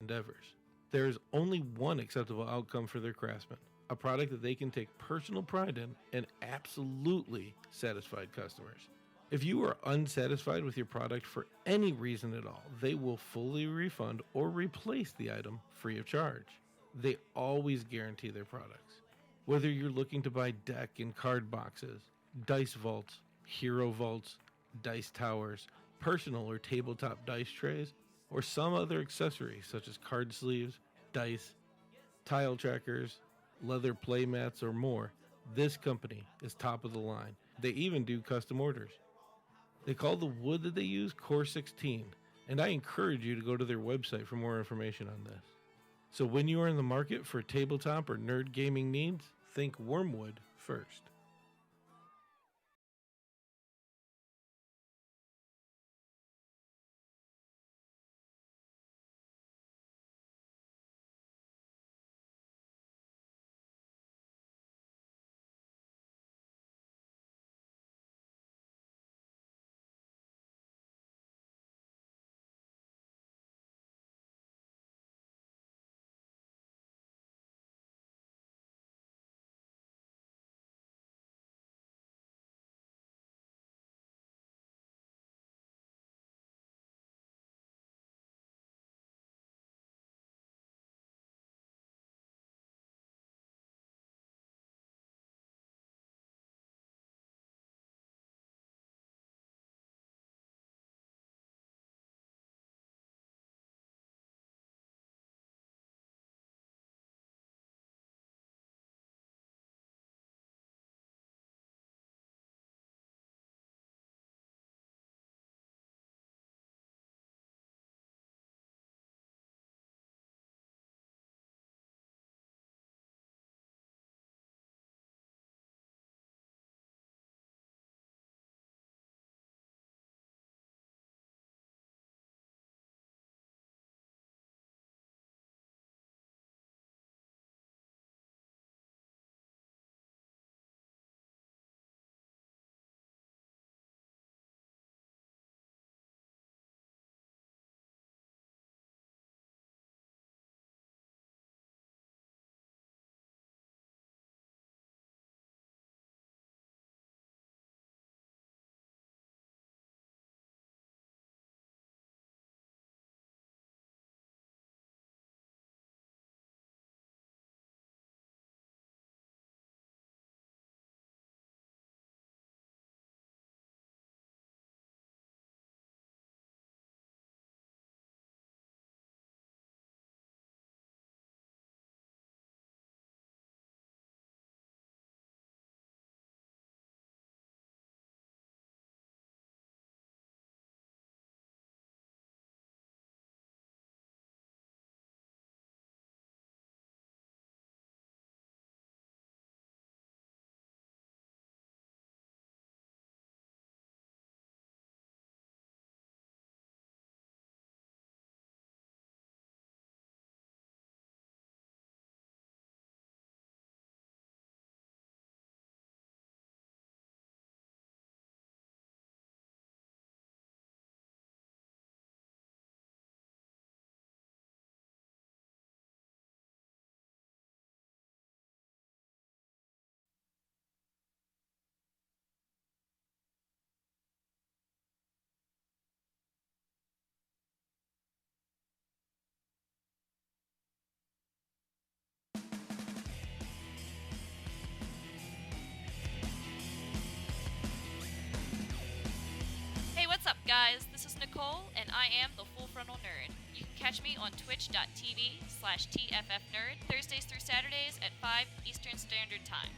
endeavors. There is only one acceptable outcome for their craftsmen, a product that they can take personal pride in and absolutely satisfied customers. If you are unsatisfied with your product for any reason at all, they will fully refund or replace the item free of charge. They always guarantee their products. Whether you're looking to buy deck and card boxes, dice vaults, hero vaults, dice towers, personal or tabletop dice trays, or some other accessory such as card sleeves, dice, tile trackers, leather playmats, or more, this company is top of the line. They even do custom orders. They call the wood that they use Core 16, and I encourage you to go to their website for more information on this. So when you are in the market for tabletop or nerd gaming needs, think Wormwood first. Hey, what's up, guys? This is Nicole, and I am the Full Frontal Nerd. You can catch me on twitch.tv/TFFnerd Thursdays through Saturdays at 5 Eastern Standard Time.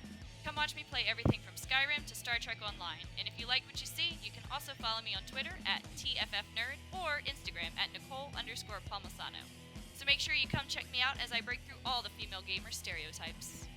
Come watch me play everything from Skyrim to Star Trek Online, and if you like what you see, you can also follow me on Twitter at TFFnerd or Instagram at Nicole_Palmasano. So make sure you come check me out as I break through all the female gamer stereotypes.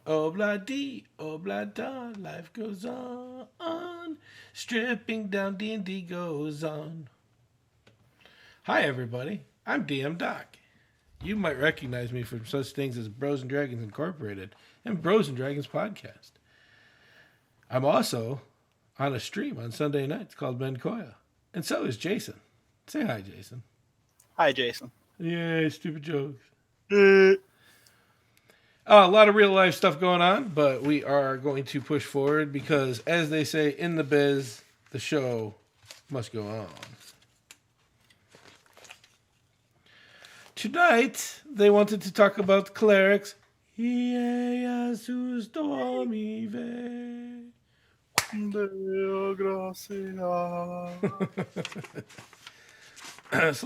Obla-dee, obla-da, life goes on. Stripping down D&D goes on. Hi, everybody. I'm DM Doc. You might recognize me from such things as Bros and Dragons Incorporated and Bros and Dragons Podcast. I'm also on a stream on Sunday nights called Ben Koya. And so is Jason. Say hi, Jason. Hi, Jason. Yay, stupid jokes. A lot of real life stuff going on, but we are going to push forward because, as they say in the biz, the show must go on. Tonight, they wanted to talk about clerics. So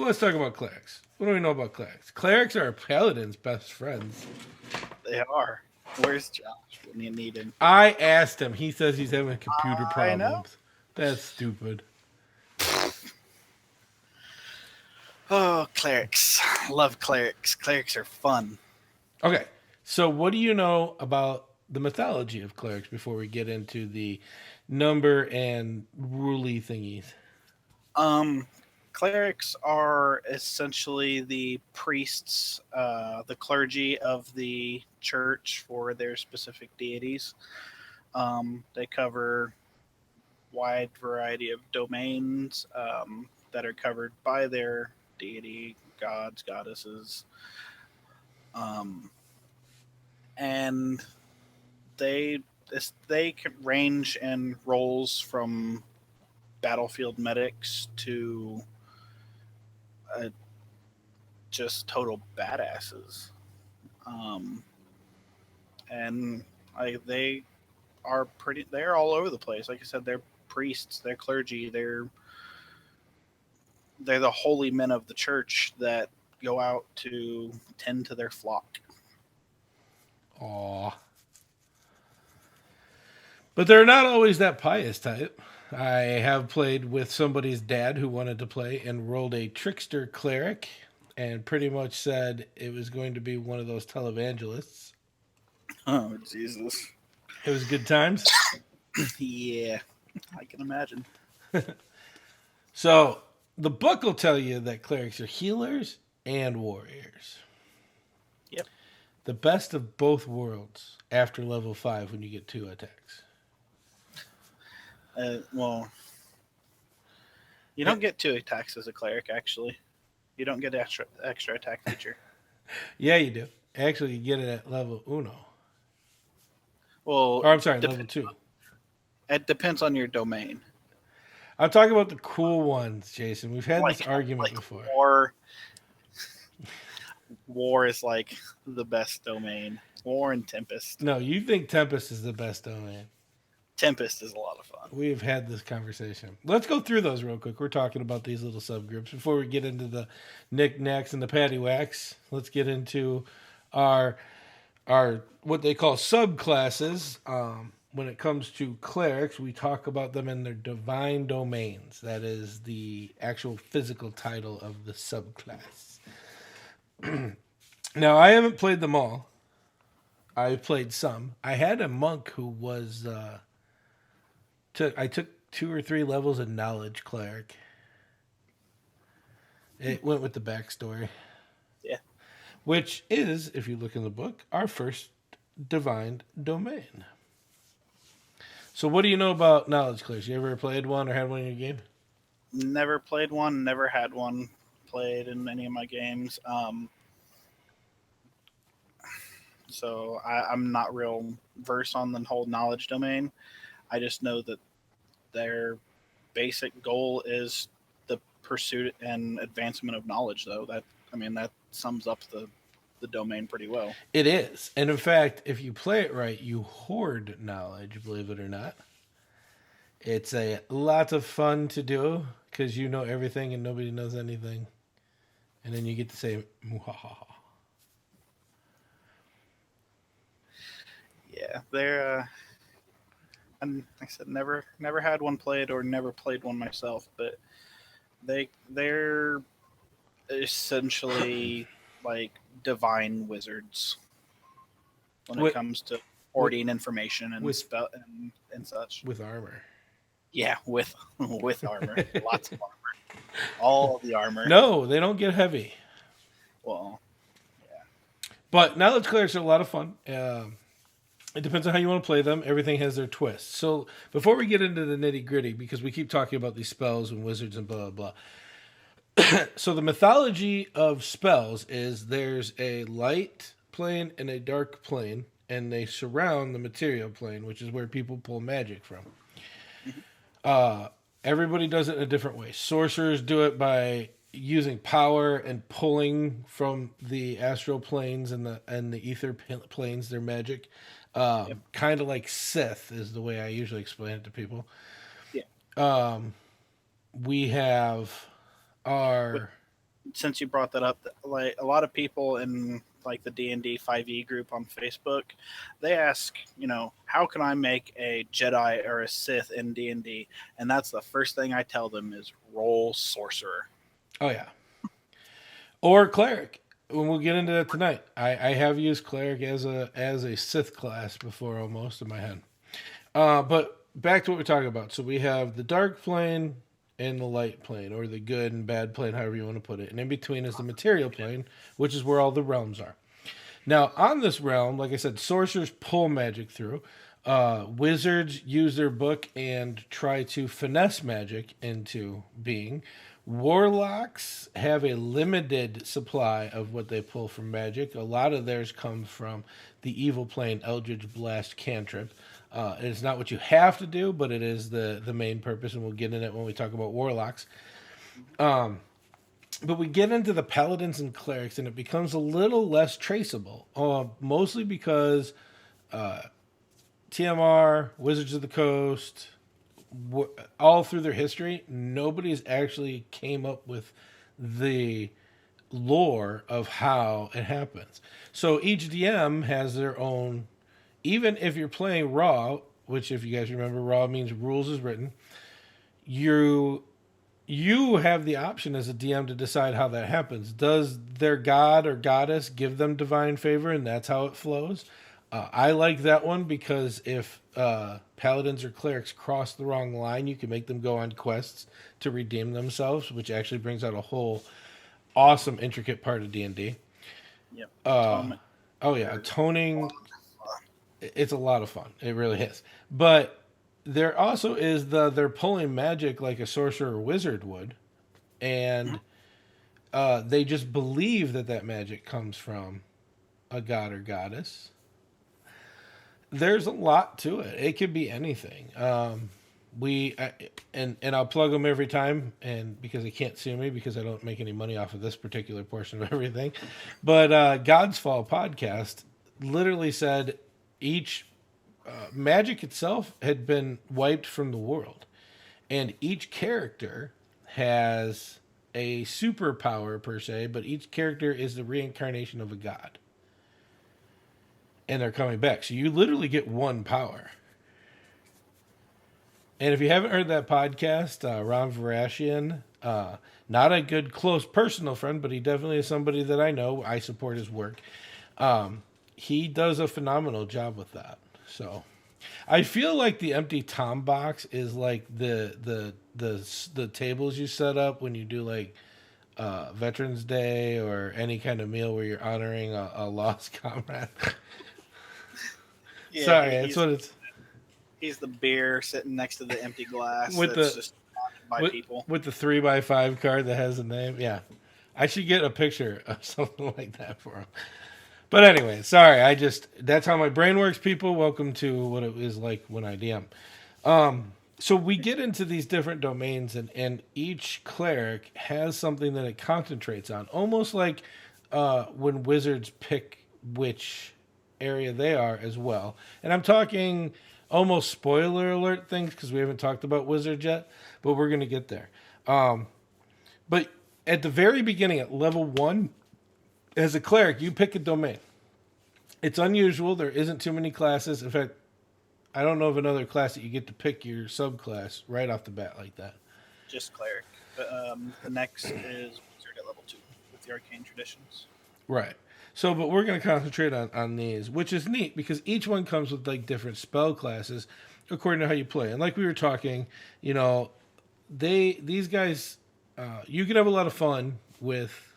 let's talk about clerics. What do we know about clerics? Clerics are a paladin's best friends. They are. Where's Josh when you need him? I asked him. He says he's having computer problems. I know. That's stupid. Oh, clerics. Love clerics. Clerics are fun. Okay, so what do you know about the mythology of clerics before we get into the number and ruly thingies? Clerics are essentially the priests, the clergy of the church for their specific deities. They cover wide variety of domains that are covered by their deity, gods, goddesses. And they can range in roles from battlefield medics to just total badasses. And they are they're all over the place. Like I said, they're priests, they're clergy, they're the holy men of the church that go out to tend to their flock. Aw. But they're not always that pious type. I have played with somebody's dad who wanted to play and rolled a trickster cleric and pretty much said it was going to be one of those televangelists. Oh, Jesus. It was good times. Yeah, I can imagine. So the book will tell you that clerics are healers and warriors. Yep. The best of both worlds after level 5 when you get 2 attacks. Well, you don't get 2 attacks as a cleric, actually. You don't get extra attack feature. Yeah, you do. Actually, you get it at level 1. Well, Or I'm sorry, level 2. It depends on your domain. I'm talking about the cool ones, Jason. We've had this argument before. War is like the best domain. War and Tempest. No, you think Tempest is the best domain. Tempest is a lot of fun. We've had this conversation. Let's go through those real quick. We're talking about these little subgroups. Before we get into the knickknacks and the paddywhacks, let's get into our what they call subclasses. When it comes to clerics, we talk about them in their divine domains. That is the actual physical title of the subclass. Now, I haven't played them all. I've played some. I had a monk who was... I took 2 or 3 levels of knowledge cleric. It went with the backstory. Yeah. Which is, if you look in the book, our first divine domain. So what do you know about knowledge clerics? You ever played one or had one in your game? Never played one, never had one played in any of my games. So I'm not real versed on the whole knowledge domain. I just know that their basic goal is the pursuit and advancement of knowledge, though. That sums up the domain pretty well. It is. And in fact, if you play it right, you hoard knowledge, believe it or not. It's a lot of fun to do because you know everything and nobody knows anything. And then you get to say, muhahaha. Yeah, they're... and like I said, never had one played or never played one myself, but they're essentially like divine wizards when it comes to hoarding information and with- spell and such. with armor. Yeah, with armor, lots of armor, all the armor. No, they don't get heavy. Well, But Knowledge Clerics are a lot of fun. It depends on how you want to play them. Everything has their twist. So before we get into the nitty gritty, because we keep talking about these spells and wizards and blah, blah, blah. So the mythology of spells is there's a light plane and a dark plane, and they surround the material plane, which is where people pull magic from. Everybody does it in a different way. Sorcerers do it by using power and pulling from the astral planes and the ether planes, their magic. Kind of like Sith is the way I usually explain it to people. Yeah. We have our... Since you brought that up, like a lot of people in like the D&D 5e group on Facebook, they ask, how can I make a Jedi or a Sith in D&D? And that's the first thing I tell them is roll sorcerer. Oh, yeah. Or cleric. When we'll get into that tonight. I have used cleric as a Sith class before almost in my head. But back to what we're talking about. So we have the dark plane and the light plane, or the good and bad plane, however you want to put it. And in between is the material plane, which is where all the realms are. Now, on this realm, like I said, sorcerers pull magic through. Wizards use their book and try to finesse magic into being. Warlocks have a limited supply of what they pull from magic. A lot of theirs comes from the evil plane Eldritch Blast cantrip. It's not what you have to do, but it is the main purpose, and we'll get in it when we talk about warlocks. But we get into the paladins and clerics, and it becomes a little less traceable, mostly because TMR, Wizards of the Coast, all through their history, nobody's actually came up with the lore of how it happens. So each DM has their own, even if you're playing raw, which if you guys remember, raw means rules is written, you have the option as a DM to decide how that happens. Does their god or goddess give them divine favor, and that's how it flows? I like that one because if paladins or clerics cross the wrong line, you can make them go on quests to redeem themselves, which actually brings out a whole awesome, intricate part of D&D. Yep. Atoning. It's a lot of fun. It really is. But there also is they're pulling magic like a sorcerer or wizard would, and they just believe that magic comes from a god or goddess. There's a lot to it. It could be anything. And I'll plug them every time, and because they can't sue me because I don't make any money off of this particular portion of everything. But God's Fall podcast literally said each magic itself had been wiped from the world, and each character has a superpower per se, but each character is the reincarnation of a god. And they're coming back. So you literally get one power. And if you haven't heard that podcast, Ron Varashian, not a good, close personal friend, but he definitely is somebody that I know. I support his work. He does a phenomenal job with that. So I feel like the Empty Tom box is like the tables you set up when you do like Veterans Day or any kind of meal where you're honoring a lost comrade. Yeah, Sorry, that's what it's. He's the beer sitting next to the empty glass With that's the- just by people. With the 3x5 card that has a name. Yeah. I should get a picture of something like that for him. But anyway, sorry. That's how my brain works, people. Welcome to what it is like when I DM. So we get into these different domains, and each cleric has something that it concentrates on. Almost like when wizards pick which area they are as well. And I'm talking almost spoiler alert things because we haven't talked about wizards yet, but we're going to get there. But at the very beginning, at level 1, as a cleric, you pick a domain. It's unusual. There isn't too many classes. In fact, I don't know of another class that you get to pick your subclass right off the bat like that. Just cleric. The next is wizard at level 2 with the arcane traditions. Right. So, but we're going to concentrate on these, which is neat because each one comes with like different spell classes according to how you play. And like we were talking, you know, these guys, you can have a lot of fun with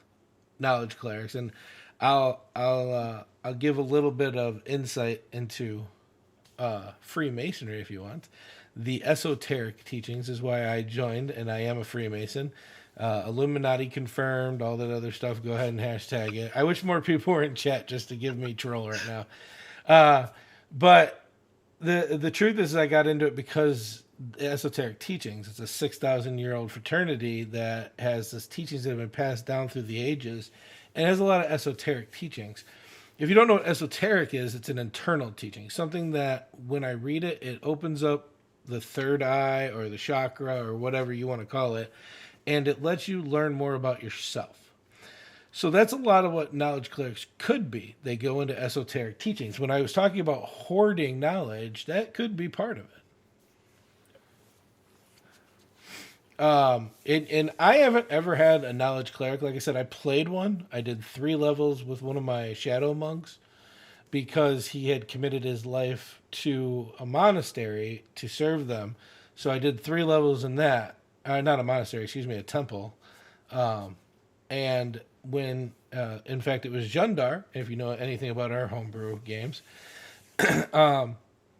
knowledge clerics, and I'll give a little bit of insight into Freemasonry if you want. The esoteric teachings is why I joined, and I am a Freemason. Illuminati confirmed, all that other stuff. Go ahead and hashtag it. I wish more people were in chat just to give me troll right now. But the truth is, I got into it because esoteric teachings. It's a 6,000-year-old fraternity that has this teachings that have been passed down through the ages, and it has a lot of esoteric teachings. If you don't know what esoteric is, it's an internal teaching, something that when I read it, it opens up the third eye or the chakra or whatever you want to call it, and it lets you learn more about yourself. So that's a lot of what knowledge clerics could be. They go into esoteric teachings. When I was talking about hoarding knowledge, that could be part of it. And I haven't ever had a knowledge cleric. Like I said, I played one. I did 3 levels with one of my shadow monks because he had committed his life to a monastery to serve them. So I did 3 levels in that. Not a monastery, excuse me, a temple. And when, in fact, it was Jundar, if you know anything about our homebrew games.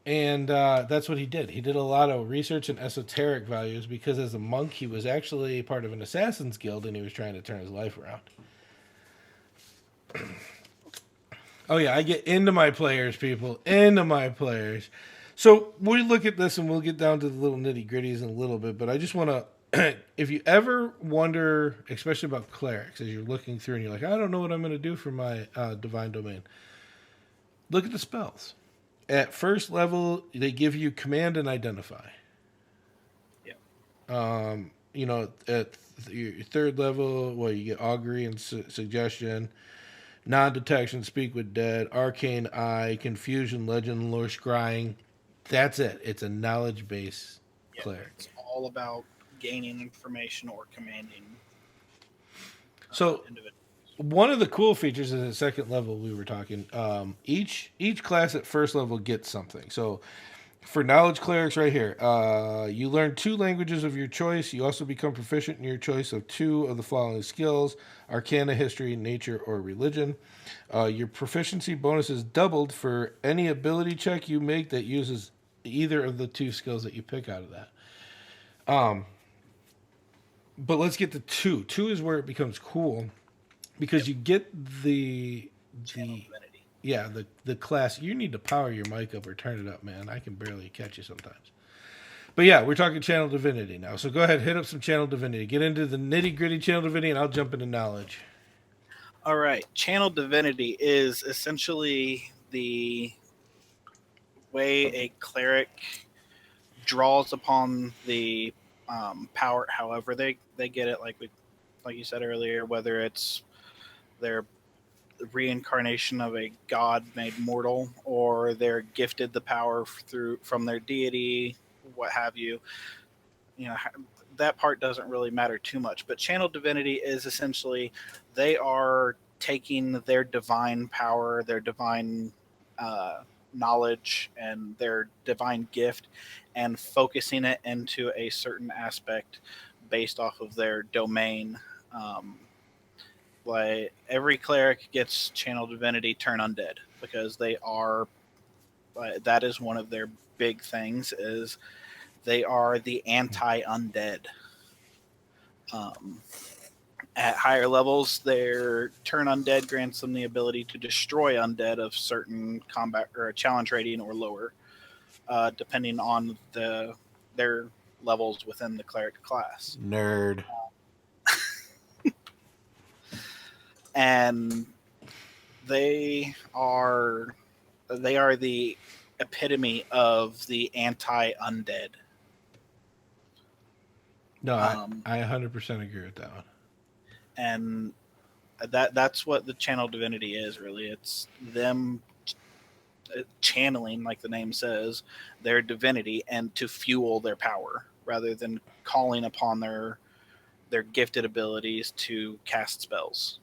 And that's what he did. He did a lot of research in esoteric values because as a monk, he was actually part of an assassin's guild and he was trying to turn his life around. Oh, yeah, I get into my players, people. Into my players. So we look at this and we'll get down to the little nitty-gritties in a little bit, but I just want to, if you ever wonder, especially about clerics, as you're looking through and you're like, I don't know what I'm going to do for my divine domain, look at the spells. At first level, they give you command and identify. Yeah. You know, at your third level, well, you get augury and suggestion, non-detection, speak with dead, arcane eye, confusion, legend, lore, scrying. That's it. It's a knowledge-based cleric. It's all about gaining information or commanding. So one of the cool features is at second level we were talking. Each class at first level gets something. So for knowledge clerics right here, you learn 2 languages of your choice. You also become proficient in your choice of 2 of the following skills: Arcana, History, Nature, or Religion. Your proficiency bonus is doubled for any ability check you make that uses either of the 2 skills that you pick out of that. But let's get to 2. 2 is where it becomes cool because you get the class. You need to power your mic up or turn it up, man. I can barely catch you sometimes. But yeah, we're talking channel divinity now. So go ahead, hit up some channel divinity. Get into the nitty-gritty channel divinity, and I'll jump into knowledge. All right. Channel divinity is essentially the way a cleric draws upon the power, however they get it, like you said earlier, whether it's their reincarnation of a god made mortal or they're gifted the power from their deity, what have you. You know, that part doesn't really matter too much, but channel divinity is essentially they are taking their divine power, their divine knowledge, and their divine gift and focusing it into a certain aspect based off of their domain. Like every cleric gets channel divinity turn undead because they are that is one of their big things, is they are the anti-undead. At higher levels, their turn undead grants them the ability to destroy undead of certain combat or challenge rating or lower, depending on their levels within the cleric class. Nerd. And they are the epitome of the anti-undead. No, I 100% agree with that one. And that's what the channel divinity is, really. It's them channeling, like the name says, their divinity and to fuel their power rather than calling upon their gifted abilities to cast spells.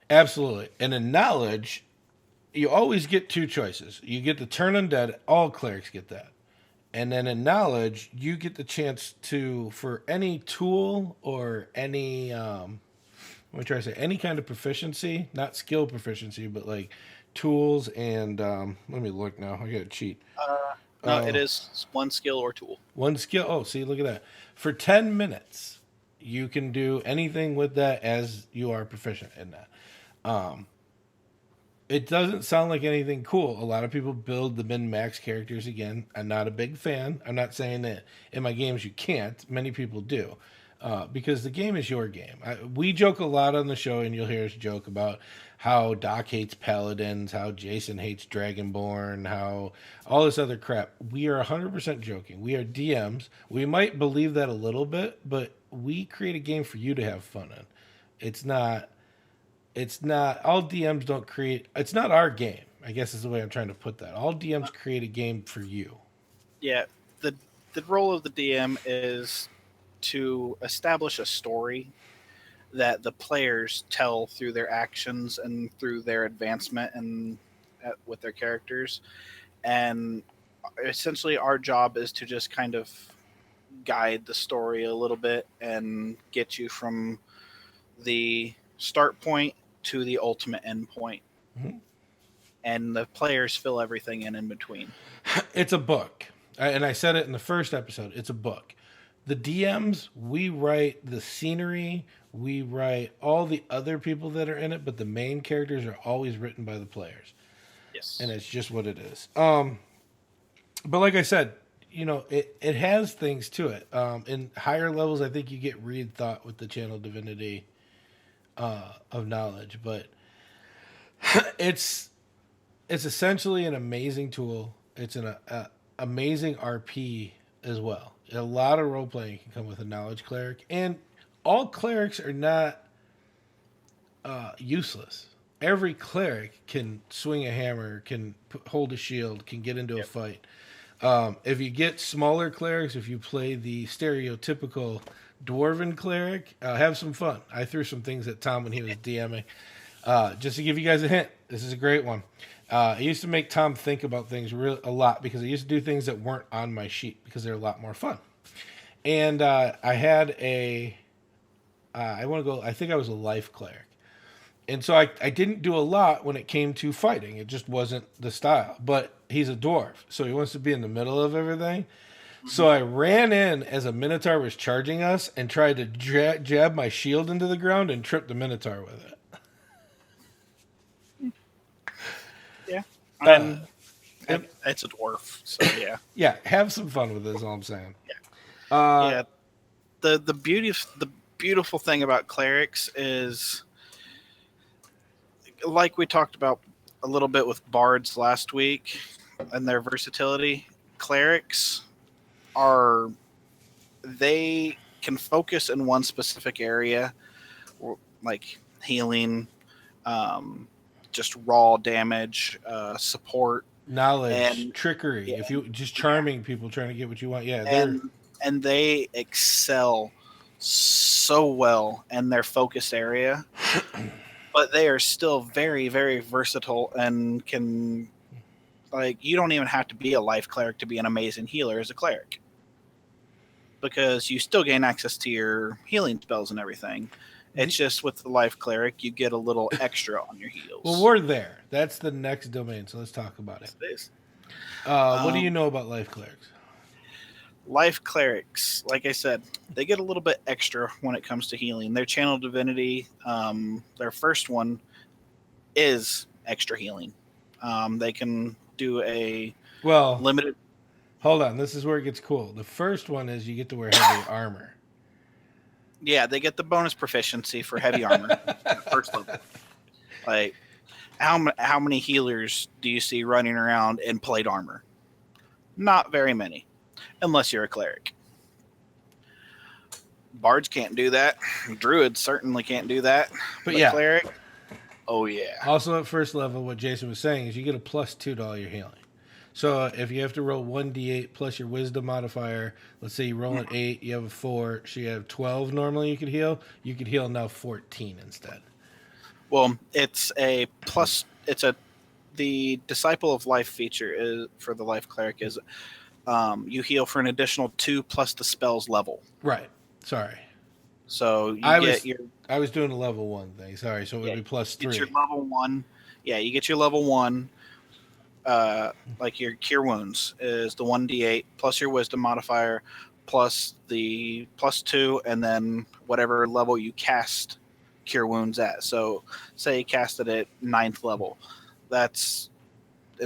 Absolutely. And in knowledge, you always get two choices. You get to turn undead. All clerics get that. And then in knowledge, you get the chance to, for any tool or any, what am I trying to say, any kind of proficiency, not skill proficiency, but like tools and, let me look now. I got to cheat. No, it is one skill or tool. One skill. Oh, see, look at that. For 10 minutes, you can do anything with that as you are proficient in that. It doesn't sound like anything cool. A lot of people build the min-max characters again. I'm not a big fan. I'm not saying that in my games you can't. Many people do. Because the game is your game. We joke a lot on the show, and you'll hear us joke about how Doc hates Paladins, how Jason hates Dragonborn, how all this other crap. We are 100% joking. We are DMs. We might believe that a little bit, but we create a game for you to have fun in. It's not all DMs don't create. It's not our game, I guess is the way I'm trying to put that. All DMs create a game for you. Yeah, the role of the DM is to establish a story that the players tell through their actions and through their advancement and with their characters. And essentially our job is to just kind of guide the story a little bit and get you from the start point to the ultimate end point. Mm-hmm. And the players fill everything in between. It's a book. And I said it in the first episode. It's a book. The DMs, we write the scenery, we write all the other people that are in it, but the main characters are always written by the players. Yes. And it's just what it is. But like I said, it has things to it. In higher levels, I think you get read thought with the channel divinity of knowledge, but it's essentially an amazing tool. It's an amazing RP as well. A lot of role playing can come with a knowledge cleric, and all clerics are not useless. Every cleric can swing a hammer, can hold a shield, can get into a fight. If you get smaller clerics, if you play the stereotypical dwarven cleric, have some fun. I threw some things at Tom when he was DMing. Just to give you guys a hint, this is a great one. I used to make Tom think about things a lot because I used to do things that weren't on my sheet because they're a lot more fun. And I had I think I was a life cleric. And so I didn't do a lot when it came to fighting. It just wasn't the style. But he's a dwarf, so he wants to be in the middle of everything. Mm-hmm. So I ran in as a Minotaur was charging us and tried to jab my shield into the ground and trip the Minotaur with it. Yeah. It's a dwarf, so yeah. Yeah, have some fun with it is all I'm saying. Yeah. The beautiful thing about clerics is, like we talked about a little bit with bards last week and their versatility, clerics they can focus in one specific area, like healing, just raw damage, support, knowledge, and trickery. Yeah, if you just charming people trying to get what you want, and they excel so well in their focused area, but they are still very, very versatile and can, you don't even have to be a life cleric to be an amazing healer as a cleric, because you still gain access to your healing spells and everything. It's just with the life cleric, you get a little extra on your heals. Well, we're there. That's the next domain, so let's talk about it. What do you know about life clerics? Life clerics, like I said, they get a little bit extra when it comes to healing. Their channel divinity, their first one is extra healing. They can do a limited. Hold on, this is where it gets cool. The first one is you get to wear heavy armor. Yeah, they get the bonus proficiency for heavy armor at first level. Like, how many healers do you see running around in plate armor? Not very many, unless you're a cleric. Bards can't do that. Druids certainly can't do that. But yeah, cleric, oh yeah. Also at first level, what Jason was saying is you get a +2 to all your healing. So if you have to roll 1d8 plus your wisdom modifier, let's say you roll an 8, you have a 4, so you have 12 normally you could heal now 14 instead. Well, it's a plus. It's a the Disciple of Life feature is for the Life Cleric is you heal for an additional 2 plus the spell's level. Right. Sorry. So you I get was your I was doing a level 1 thing. Sorry. So it would be plus get 3. your level 1. Yeah, you get your level 1. Like your Cure Wounds is the 1d8 plus your Wisdom modifier plus the plus 2, and then whatever level you cast Cure Wounds at. So say you cast it at 9th level. Let's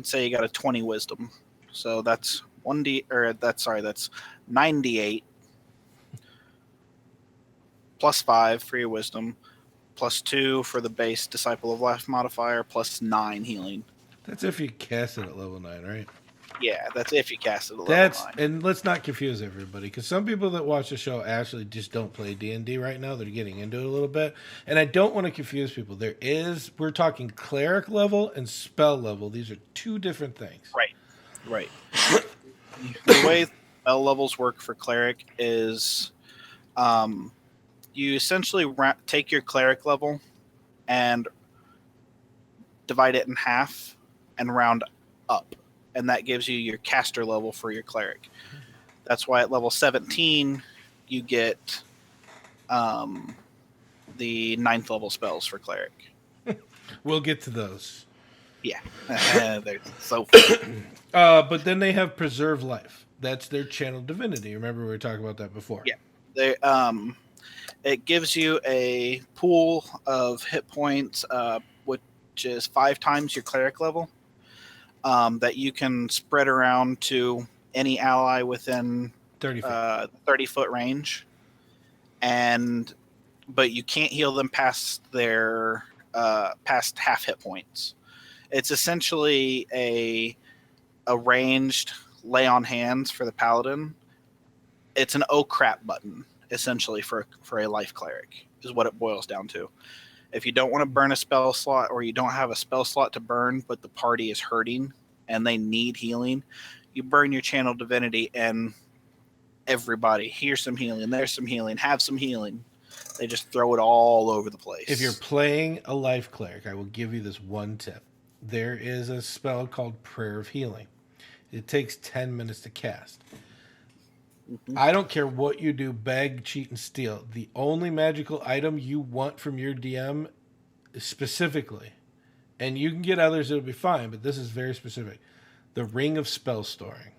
say you got a 20 Wisdom. So that's 9d8 plus 5 for your Wisdom, plus 2 for the base Disciple of Life modifier, plus 9 healing. That's if you cast it at level 9, right? Yeah, that's if you cast it at level 9. And let's not confuse everybody, because some people that watch the show actually just don't play D&D right now. They're getting into it a little bit, and I don't want to confuse people. We're talking cleric level and spell level. These are two different things. Right. The way spell levels work for cleric is you essentially take your cleric level and divide it in half and round up, and that gives you your caster level for your cleric. That's why at level 17 you get the 9th level spells for cleric. We'll get to those. Yeah, they're so fun. But then they have Preserve Life. That's their channel divinity. Remember we were talking about that before. Yeah. They it gives you a pool of hit points, which is 5 times your cleric level, that you can spread around to any ally within 30 feet. 30-foot range, but you can't heal them past their past half hit points. It's essentially a ranged lay on hands for the paladin. It's an oh crap button essentially for a life cleric is what it boils down to. If you don't want to burn a spell slot, or you don't have a spell slot to burn but the party is hurting and they need healing, you burn your channel divinity, and everybody, here's some healing, there's some healing, have some healing. They just throw it all over the place. If you're playing a life cleric, I will give you this one tip. There is a spell called Prayer of Healing. It takes 10 minutes to cast. Mm-hmm. I don't care what you do, beg, cheat, and steal. The only magical item you want from your DM specifically, and you can get others, it'll be fine, but this is very specific. The Ring of Spell Storing.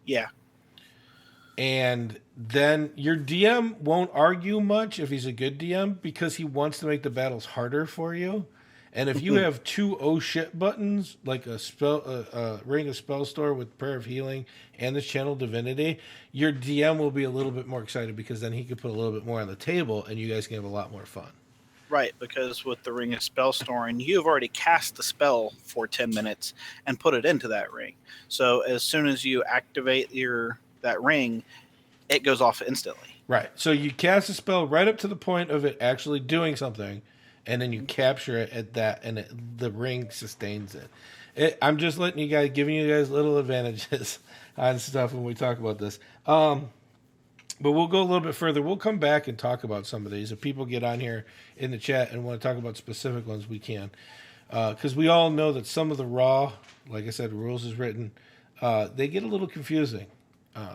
Yeah. And then your DM won't argue much if he's a good DM, because he wants to make the battles harder for you. And if you have 2 oh shit buttons, like a Ring of Spell Store with Prayer of Healing and this Channel Divinity, your DM will be a little bit more excited, because then he could put a little bit more on the table and you guys can have a lot more fun. Right, because with the Ring of Spell Storing, you've already cast the spell for 10 minutes and put it into that ring. So as soon as you activate that ring, it goes off instantly. Right. So you cast a spell right up to the point of it actually doing something, and then you capture it at that, and the ring sustains it. I'm just giving you guys little advantages on stuff when we talk about this. But we'll go a little bit further. We'll come back and talk about some of these. If people get on here in the chat and want to talk about specific ones, we can. Because we all know that some of the raw, like I said, rules is written, they get a little confusing.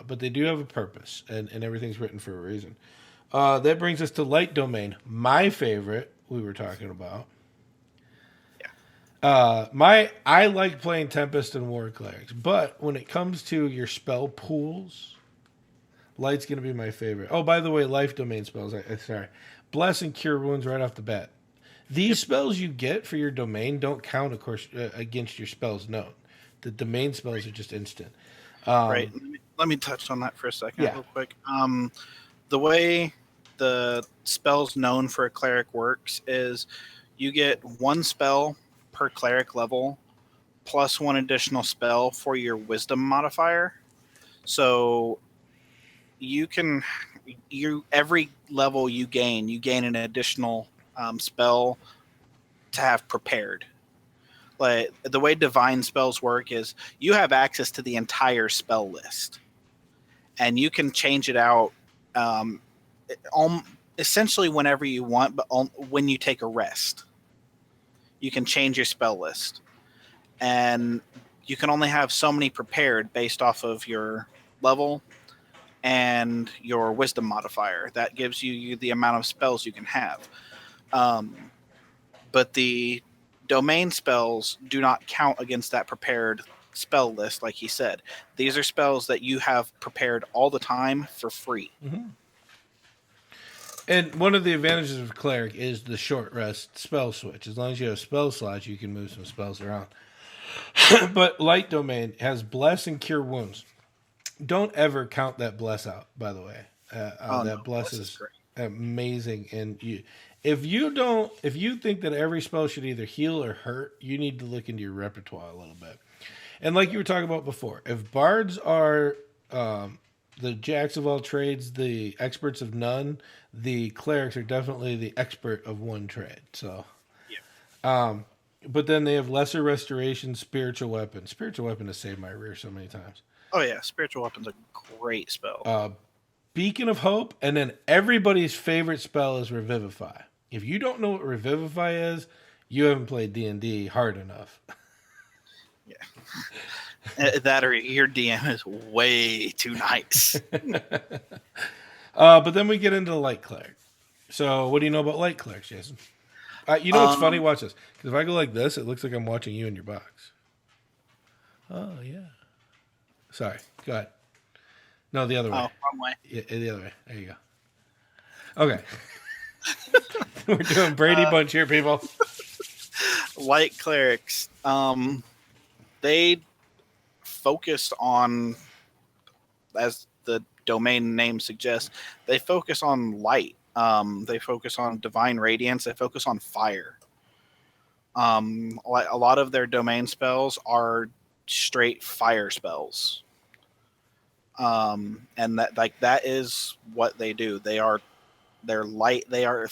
But they do have a purpose, and everything's written for a reason. That brings us to Light Domain, my favorite we were talking about. Yeah. I like playing Tempest and War Clerics, but when it comes to your spell pools, Light's going to be my favorite. Oh, by the way, Life Domain spells. Sorry. Bless and Cure Wounds right off the bat. These spells you get for your domain don't count, of course, against your spells known. The domain spells are just instant. Right. Let me touch on that for a second real quick. The way the spells known for a cleric works is you get 1 spell per cleric level plus 1 additional spell for your wisdom modifier. So every level you gain an additional spell to have prepared. Like the way divine spells work is you have access to the entire spell list, and you can change it out essentially whenever you want, but when you take a rest. You can change your spell list, and you can only have so many prepared based off of your level and your wisdom modifier. That gives you the amount of spells you can have. Um, but the domain spells do not count against that prepared spell list, like he said. These are spells that you have prepared all the time for free. Mm-hmm. And one of the advantages of Cleric is the short rest spell switch. As long as you have spell slots, you can move some spells around. But Light Domain has Bless and Cure Wounds. Don't ever count that Bless out, by the way. That Bless is amazing. And if you think that every spell should either heal or hurt, you need to look into your repertoire a little bit. And like you were talking about before, if bards are the jacks of all trades, the experts of none, the clerics are definitely the expert of one trade. So, yeah. But then they have lesser restoration, spiritual weapon. Spiritual weapon has saved my rear so many times. Oh yeah, spiritual weapon's a great spell. Beacon of Hope, and then everybody's favorite spell is Revivify. If you don't know what Revivify is, you haven't played D&D hard enough. Yeah. That or your DM is way too nice. But then we get into Light Cleric. So what do you know about Light Clerics, Jason? You know what's funny? Watch this. Because if I go like this, it looks like I'm watching you in your box. Oh, yeah. Sorry. Go ahead. No, the other way. Oh, wrong way. Yeah, the other way. There you go. Okay. We're doing Brady Bunch here, people. Light Clerics. They focus on, as the domain name suggests, they focus on light. They focus on divine radiance. They focus on fire. A lot of their domain spells are straight fire spells. And that is what they do. They're light. They are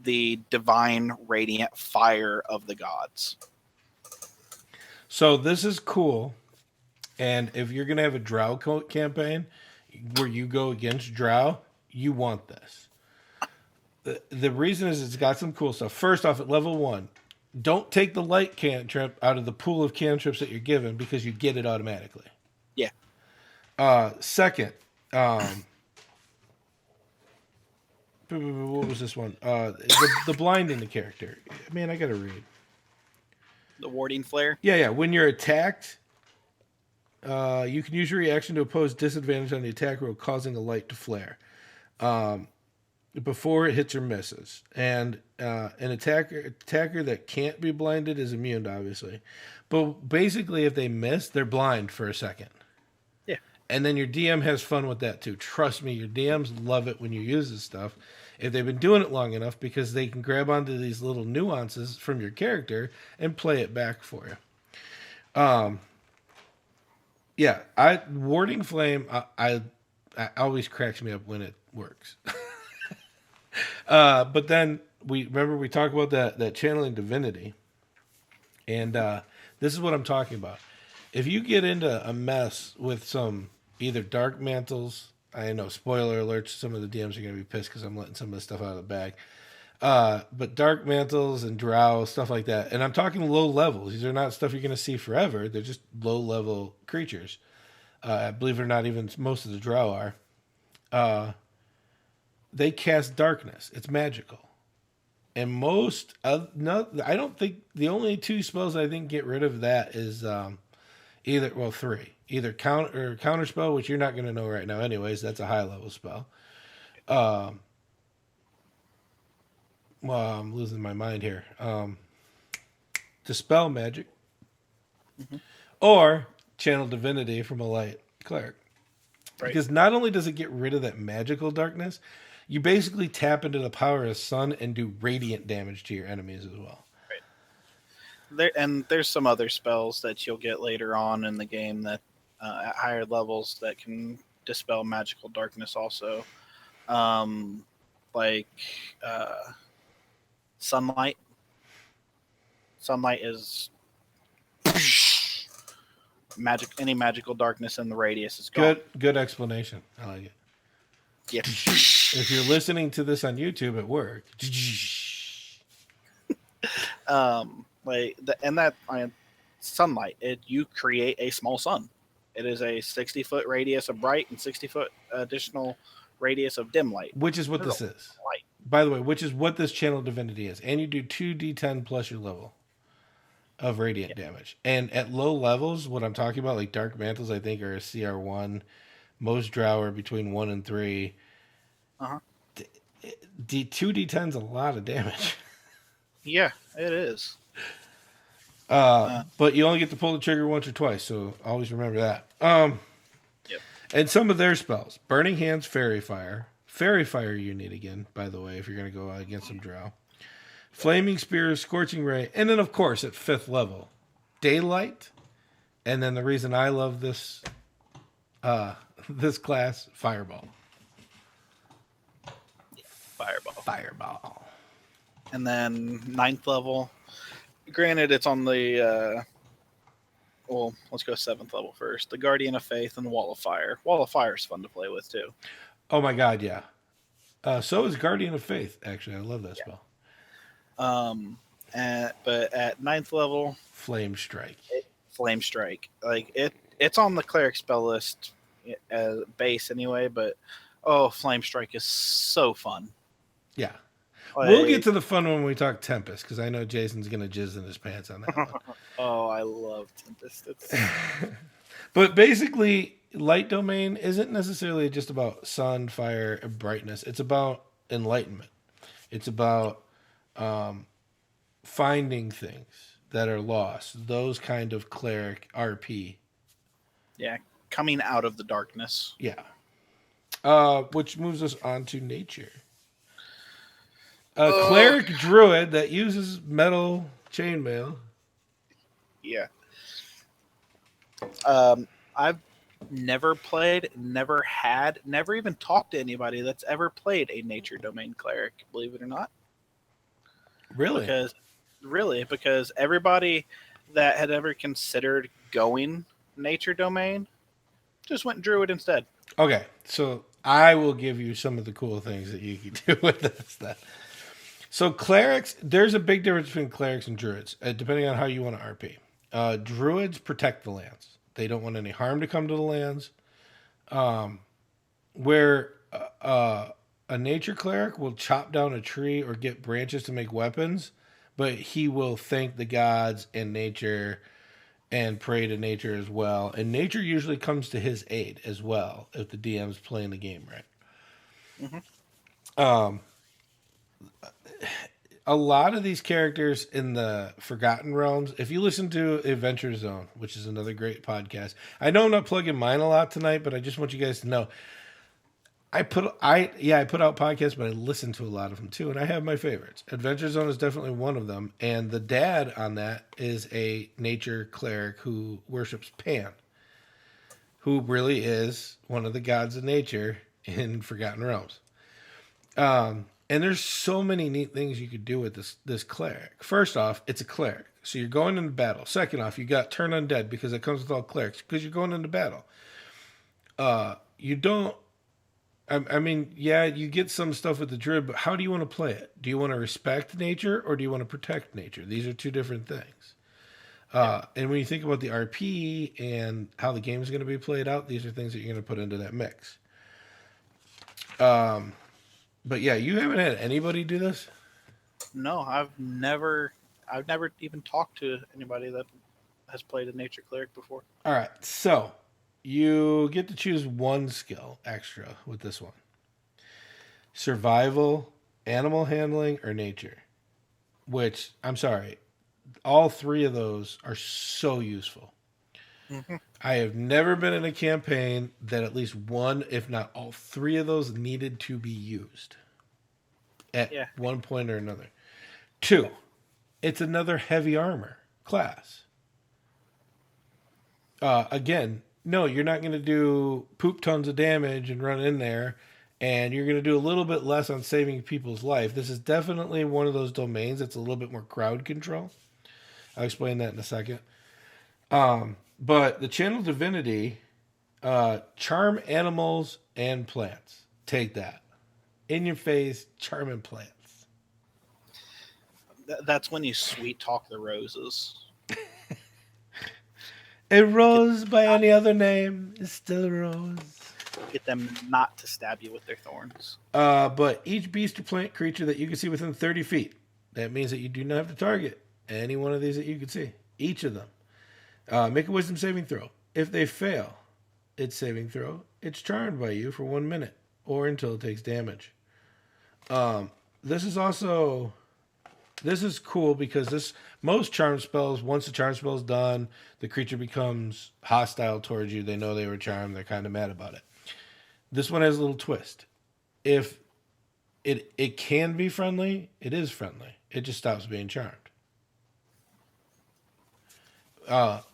the divine radiant fire of the gods. So this is cool. And if you're going to have a Drow campaign where you go against Drow, you want this. The reason is it's got some cool stuff. First off, at level 1, don't take the light cantrip out of the pool of cantrips that you're given because you get it automatically. Yeah. Second, what was this one? The blinding the character. Man, I got to read. The warding flare? Yeah. When you're attacked, you can use your reaction to oppose disadvantage on the attack roll, causing a light to flare before it hits or misses. And an attacker that can't be blinded is immune, obviously. But basically, if they miss, they're blind for a second. Yeah. And then your DM has fun with that, too. Trust me, your DMs love it when you use this stuff. If they've been doing it long enough, because they can grab onto these little nuances from your character and play it back for you. Yeah, Warding Flame, I always cracks me up when it works. But then we talked about that channeling divinity, and this is what I'm talking about. If you get into a mess with some either dark mantles, I know, spoiler alerts, some of the DMs are going to be pissed because I'm letting some of the stuff out of the bag. But dark mantles and drow, stuff like that. And I'm talking low levels. These are not stuff you're going to see forever. They're just low level creatures. Believe it or not, even most of the drow are. They cast darkness. It's magical. And most, I don't think, the only 2 spells I think get rid of that is 3. Either counter spell, which you're not going to know right now anyways. That's a high level spell. Well, I'm losing my mind here. Dispel magic. Mm-hmm. Or channel divinity from a light cleric. Right. Because not only does it get rid of that magical darkness, you basically tap into the power of sun and do radiant damage to your enemies as well. Right. There's some other spells that you'll get later on in the game that at higher levels that can dispel magical darkness also. Like sunlight. Sunlight is magic. Any magical darkness in the radius is gone. Good explanation. I like it. Yeah. If you're listening to this on YouTube at work, Sunlight. You create a small sun. It is a 60-foot radius of bright and 60-foot additional radius of dim light. which is what There's this a is. light. By the way, which is what this channel divinity is. And you do 2d10 plus your level of radiant damage. And at low levels, what I'm talking about, like Dark Mantles, I think are a CR1. Most Drow are between 1 and 3. Uh-huh. 2d10 is a lot of damage. Yeah, it is. But you only get to pull the trigger once or twice, so always remember that. Yep. And some of their spells. Burning Hands, Fairy Fire. Fairy Fire you need again, by the way, if you're going to go against some Drow. Flaming Spear, Scorching Ray, and then, of course, at 5th level, Daylight. And then the reason I love this this class, Fireball. Fireball. And then 9th level. Granted, it's on the well, let's go 7th level first. The Guardian of Faith and the Wall of Fire. Wall of Fire is fun to play with too. Oh my god, yeah. So is Guardian of Faith, actually. I love that spell. But at 9th level, Flame Strike. Flame Strike. Like it's on the cleric spell list base anyway, but Flame Strike is so fun. Yeah. Like, We'll get to the fun when we talk Tempest, because I know Jason's going to jizz in his pants on that one. I love Tempest. But basically, Light Domain isn't necessarily just about sun, fire, and brightness. It's about enlightenment. It's about finding things that are lost. Those kind of cleric RP. Yeah, coming out of the darkness. Yeah. Which moves us on to nature. Cleric druid that uses metal chainmail. Yeah. I've never played, never even talked to anybody that's ever played a nature domain cleric, believe it or not. Really? Because everybody that had ever considered going nature domain just went druid instead. Okay, so I will give you some of the cool things that you can do with this then. So clerics, there's a big difference between clerics and druids, depending on how you want to RP. Druids protect the lands. They don't want any harm to come to the lands. Where a nature cleric will chop down a tree or get branches to make weapons, but he will thank the gods and nature and pray to nature as well. And nature usually comes to his aid as well if the DM's playing the game right. Mm-hmm. A lot of these characters in the Forgotten Realms, if you listen to Adventure Zone, which is another great podcast, I know I'm not plugging mine a lot tonight, but I just want you guys to know I put out podcasts, but I listen to a lot of them too, and I have my favorites. Adventure Zone is definitely one of them, and the dad on that is a nature cleric who worships Pan, who really is one of the gods of nature in Forgotten Realms. And there's so many neat things you could do with this cleric. First off, it's a cleric, so you're going into battle. Second off, you got Turn Undead because it comes with all clerics because you're going into battle. You don't. I mean, yeah, you get some stuff with the druid, but how do you want to play it? Do you want to respect nature or do you want to protect nature? These are two different things. And when you think about the RP and how the game is going to be played out, these are things that you're going to put into that mix. But yeah, you haven't had anybody do this? No, I've never even talked to anybody that has played a nature cleric before. All right, so you get to choose one skill extra with this one. Survival, animal handling, or nature. Which, I'm sorry, all three of those are so useful. Mm-hmm. I have never been in a campaign that at least one, if not all three of those needed to be used at one point or another. 2, it's another heavy armor class. Again, no, you're not going to do poop tons of damage and run in there, and you're going to do a little bit less on saving people's life. This is definitely one of those domains that's a little bit more crowd control. I'll explain that in a second. But the Channel Divinity, charm animals and plants. Take that. In your face, charming plants. That's when you sweet talk the roses. A rose by any other name is still a rose. Get them not to stab you with their thorns. But each beast or plant creature that you can see within 30 feet, that means that you do not have to target any one of these that you can see. Each of them. Make a wisdom saving throw. If they fail its saving throw, it's charmed by you for 1 minute or until it takes damage. This is cool because most charm spells, once the charm spell is done, the creature becomes hostile towards you. They know they were charmed. They're kind of mad about it. This one has a little twist. If it can be friendly, it is friendly. It just stops being charmed.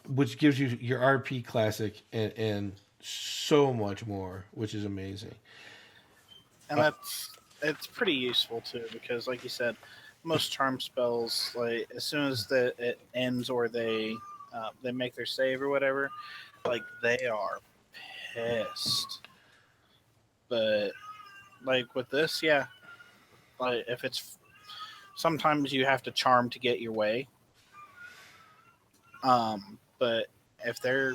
Which gives you your RP classic and so much more, which is amazing. And it's pretty useful too, because like you said, most charm spells, like as soon as it ends or they make their save or whatever, like they are pissed. But like with this, yeah, like if it's sometimes you have to charm to get your way. But if they're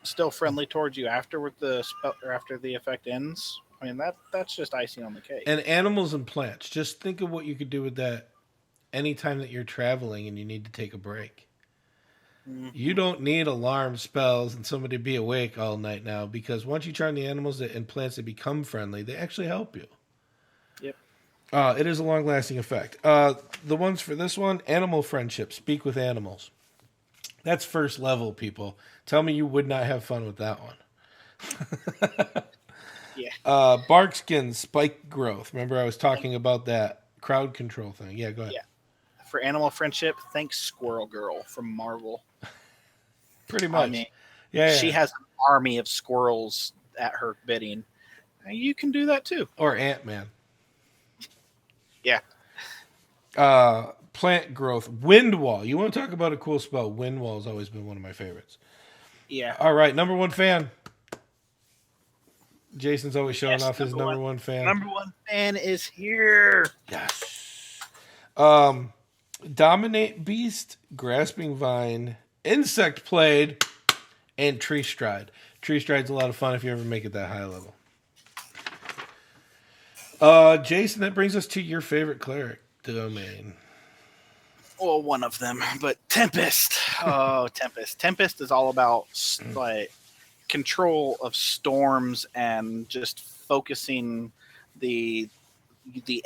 still friendly towards you after the spell or after the effect ends, I mean that's just icing on the cake. And animals and plants. Just think of what you could do with that anytime that you're traveling and you need to take a break. Mm-hmm. You don't need alarm spells and somebody to be awake all night now, because once you charm the animals and plants that become friendly, they actually help you. Yep. It is a long-lasting effect. The ones for this one, animal friendship. Speak with animals. That's first level, people. Tell me you would not have fun with that one. Yeah. Barkskin spike growth. Remember I was talking about that crowd control thing. Yeah, go ahead. Yeah. For animal friendship, thanks Squirrel Girl from Marvel. Pretty much. I mean, yeah. She has an army of squirrels at her bidding. You can do that too. Or Ant-Man. Yeah. Plant growth. Wind wall. You want to talk about a cool spell? Wind wall has always been one of my favorites. Yeah. All right, number one fan. Jason's always showing off his number one fan. Number one fan is here. Yes. Dominate beast, grasping vine, insect blade, and tree stride. Tree stride's a lot of fun if you ever make it that high level. Jason, that brings us to your favorite cleric domain. Well, one of them, but Tempest. Oh, Tempest. Tempest is all about like control of storms and just focusing the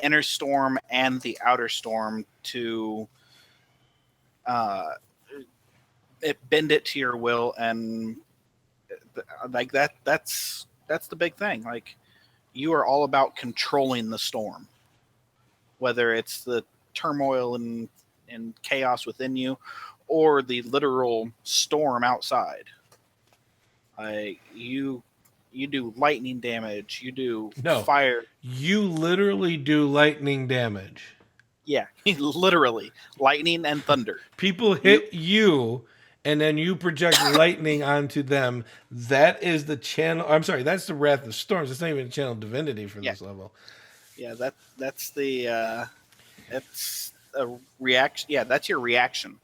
inner storm and the outer storm to bend it to your will, and like that's the big thing. Like you are all about controlling the storm, whether it's the turmoil and chaos within you or the literal storm outside. You do lightning damage. You do fire. You literally do lightning damage. Yeah, literally. Lightning and thunder. People hit you, and then you project lightning onto them. That is the channel. I'm sorry, that's the Wrath of Storms. It's not even a channel of divinity for this level. Yeah, that's the it's a reaction. Yeah, that's your reaction.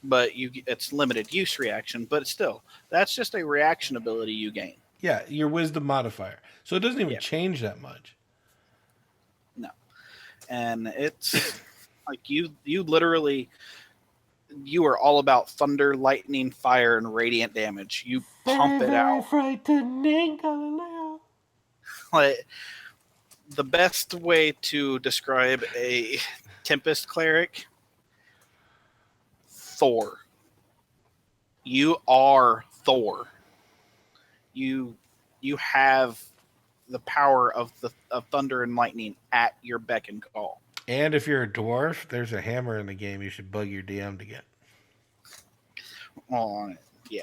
But it's limited use reaction, but still, that's just a reaction ability you gain. Yeah, your wisdom modifier. So it doesn't even change that much. No. And it's like you literally, you are all about thunder, lightning, fire, and radiant damage. You pump it out. Frightening. Like, the best way to describe a Tempest cleric, Thor. You are Thor. You have the power of thunder and lightning at your beck and call. And if you're a dwarf, there's a hammer in the game you should bug your DM to get. Oh, yeah.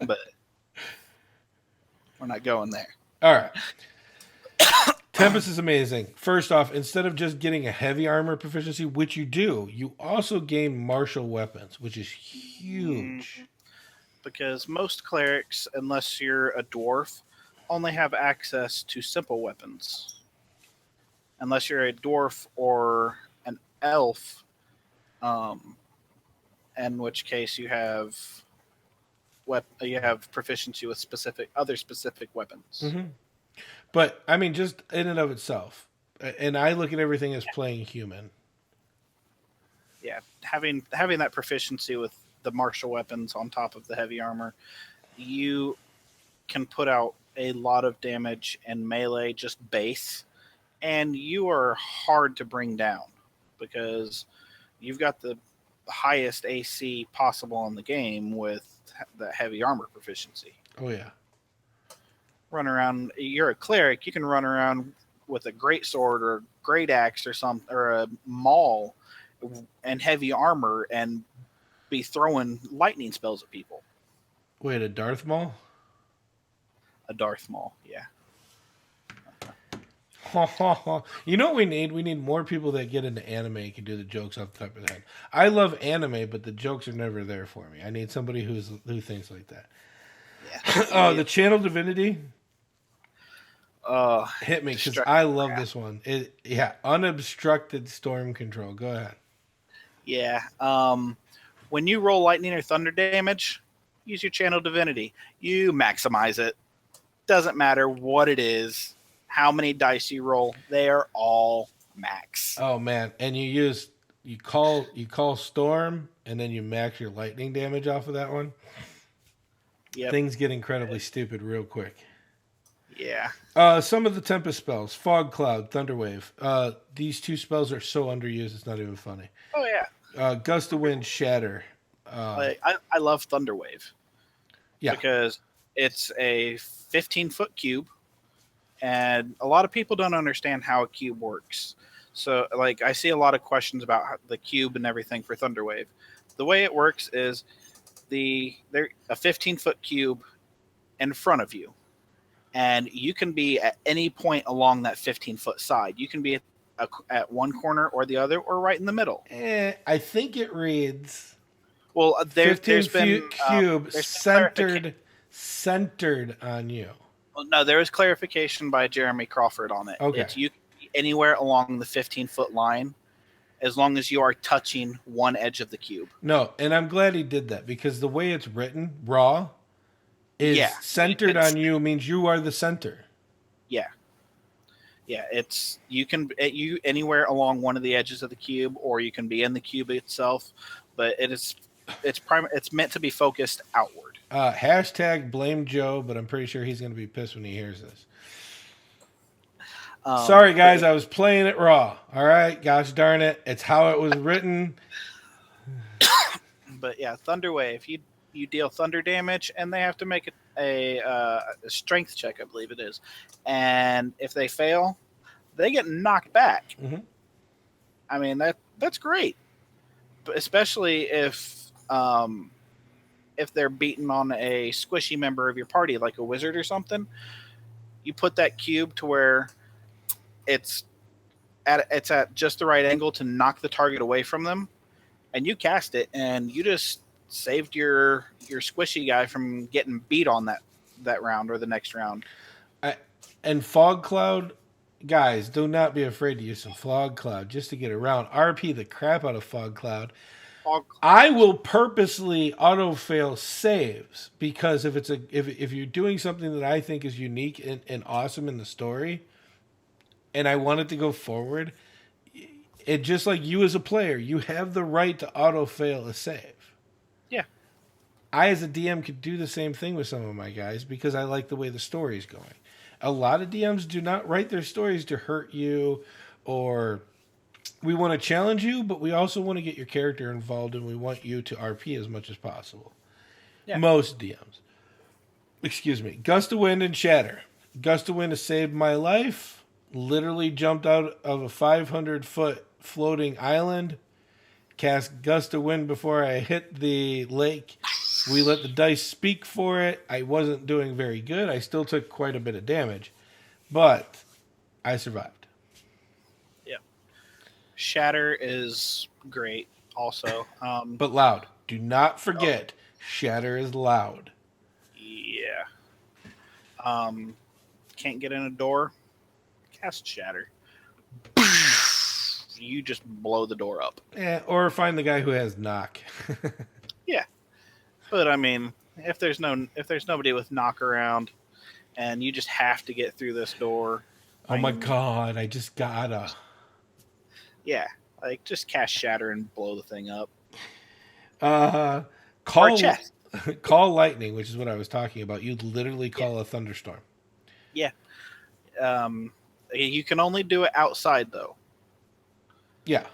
But we're not going there. All right. Tempest is amazing. First off, instead of just getting a heavy armor proficiency, which you do, you also gain martial weapons, which is huge. Because most clerics, unless you're a dwarf, only have access to simple weapons. Unless you're a dwarf or an elf, um, in which case you have proficiency with specific weapons. Hmm. But I mean, just in and of itself, and I look at everything as playing human. Yeah, having that proficiency with the martial weapons on top of the heavy armor, you can put out a lot of damage in melee just base, and you are hard to bring down because you've got the highest AC possible in the game with the heavy armor proficiency. Oh yeah. Run around, you're a cleric, you can run around with a great sword or a great axe or a maul and heavy armor and be throwing lightning spells at people. Wait, a Darth Maul? A Darth Maul, yeah. You know what we need? We need more people that get into anime and can do the jokes off the top of their head. I love anime, but the jokes are never there for me. I need somebody who thinks like that. Yeah. The channel Divinity Uh, hit me because I love this one. Unobstructed storm control. Go ahead. Yeah. When you roll lightning or thunder damage, use your channel Divinity. You maximize it. Doesn't matter what it is, how many dice you roll, they are all max. Oh man, and you call storm, and then you max your lightning damage off of that one. Yep. Things get incredibly stupid real quick. Yeah. Some of the Tempest spells, Fog Cloud, Thunderwave. These two spells are so underused, it's not even funny. Oh yeah. Gust of Wind, Shatter. I love Thunderwave. Yeah. Because it's a 15-foot cube, and a lot of people don't understand how a cube works. So, like, I see a lot of questions about the cube and everything for Thunderwave. The way it works is they're a 15-foot cube in front of you, and you can be at any point along that 15-foot side. You can be at one corner or the other, or right in the middle. I think it reads. Well, there's 15 been cube there's centered on you. Well, no, there is clarification by Jeremy Crawford on it. Okay. You can be anywhere along the 15-foot line, as long as you are touching one edge of the cube. No, and I'm glad he did that because the way it's written, raw, is centered on you means you are the center. Yeah. Yeah, you can anywhere along one of the edges of the cube, or you can be in the cube itself, but it's meant to be focused outward. Hashtag blame Joe, but I'm pretty sure he's going to be pissed when he hears this. Sorry, guys, I was playing it raw. All right, gosh darn it, it's how it was written. But yeah, Thunderwave, you deal thunder damage, and they have to make a strength check, I believe it is. And if they fail, they get knocked back. Mm-hmm. I mean, that's great, but especially if they're beaten on a squishy member of your party, like a wizard or something. You put that cube to where it's at just the right angle to knock the target away from them, and you cast it, and you just saved your squishy guy from getting beat on that round or the next round. And Fog Cloud, guys, do not be afraid to use some Fog Cloud just to get around. RP the crap out of Fog Cloud. I will purposely auto fail saves because if you're doing something that I think is unique and awesome in the story, and I want it to go forward, it just like you as a player, you have the right to auto fail a save. Yeah. I as a DM could do the same thing with some of my guys because I like the way the story is going. A lot of DMs do not write their stories to hurt you, or we want to challenge you, but we also want to get your character involved, and we want you to RP as much as possible. Yeah. Most DMs. Excuse me. Gust of Wind and Shatter. Gust of Wind has saved my life. Literally jumped out of a 500-foot floating island. Cast Gust of Wind before I hit the lake. We let the dice speak for it. I wasn't doing very good. I still took quite a bit of damage, but I survived. Yeah. Shatter is great also. But loud. Do not forget, Shatter is loud. Yeah. can't get in a door, cast Shatter. You just blow the door up. Yeah, or find the guy who has knock. Yeah, but I mean, if there's nobody with knock around, and you just have to get through this door. Oh my god! I just gotta. Yeah, like just cast Shatter and blow the thing up. Call chest. call lightning, which is what I was talking about. You literally call a thunderstorm. Yeah. You can only do it outside though. Yeah.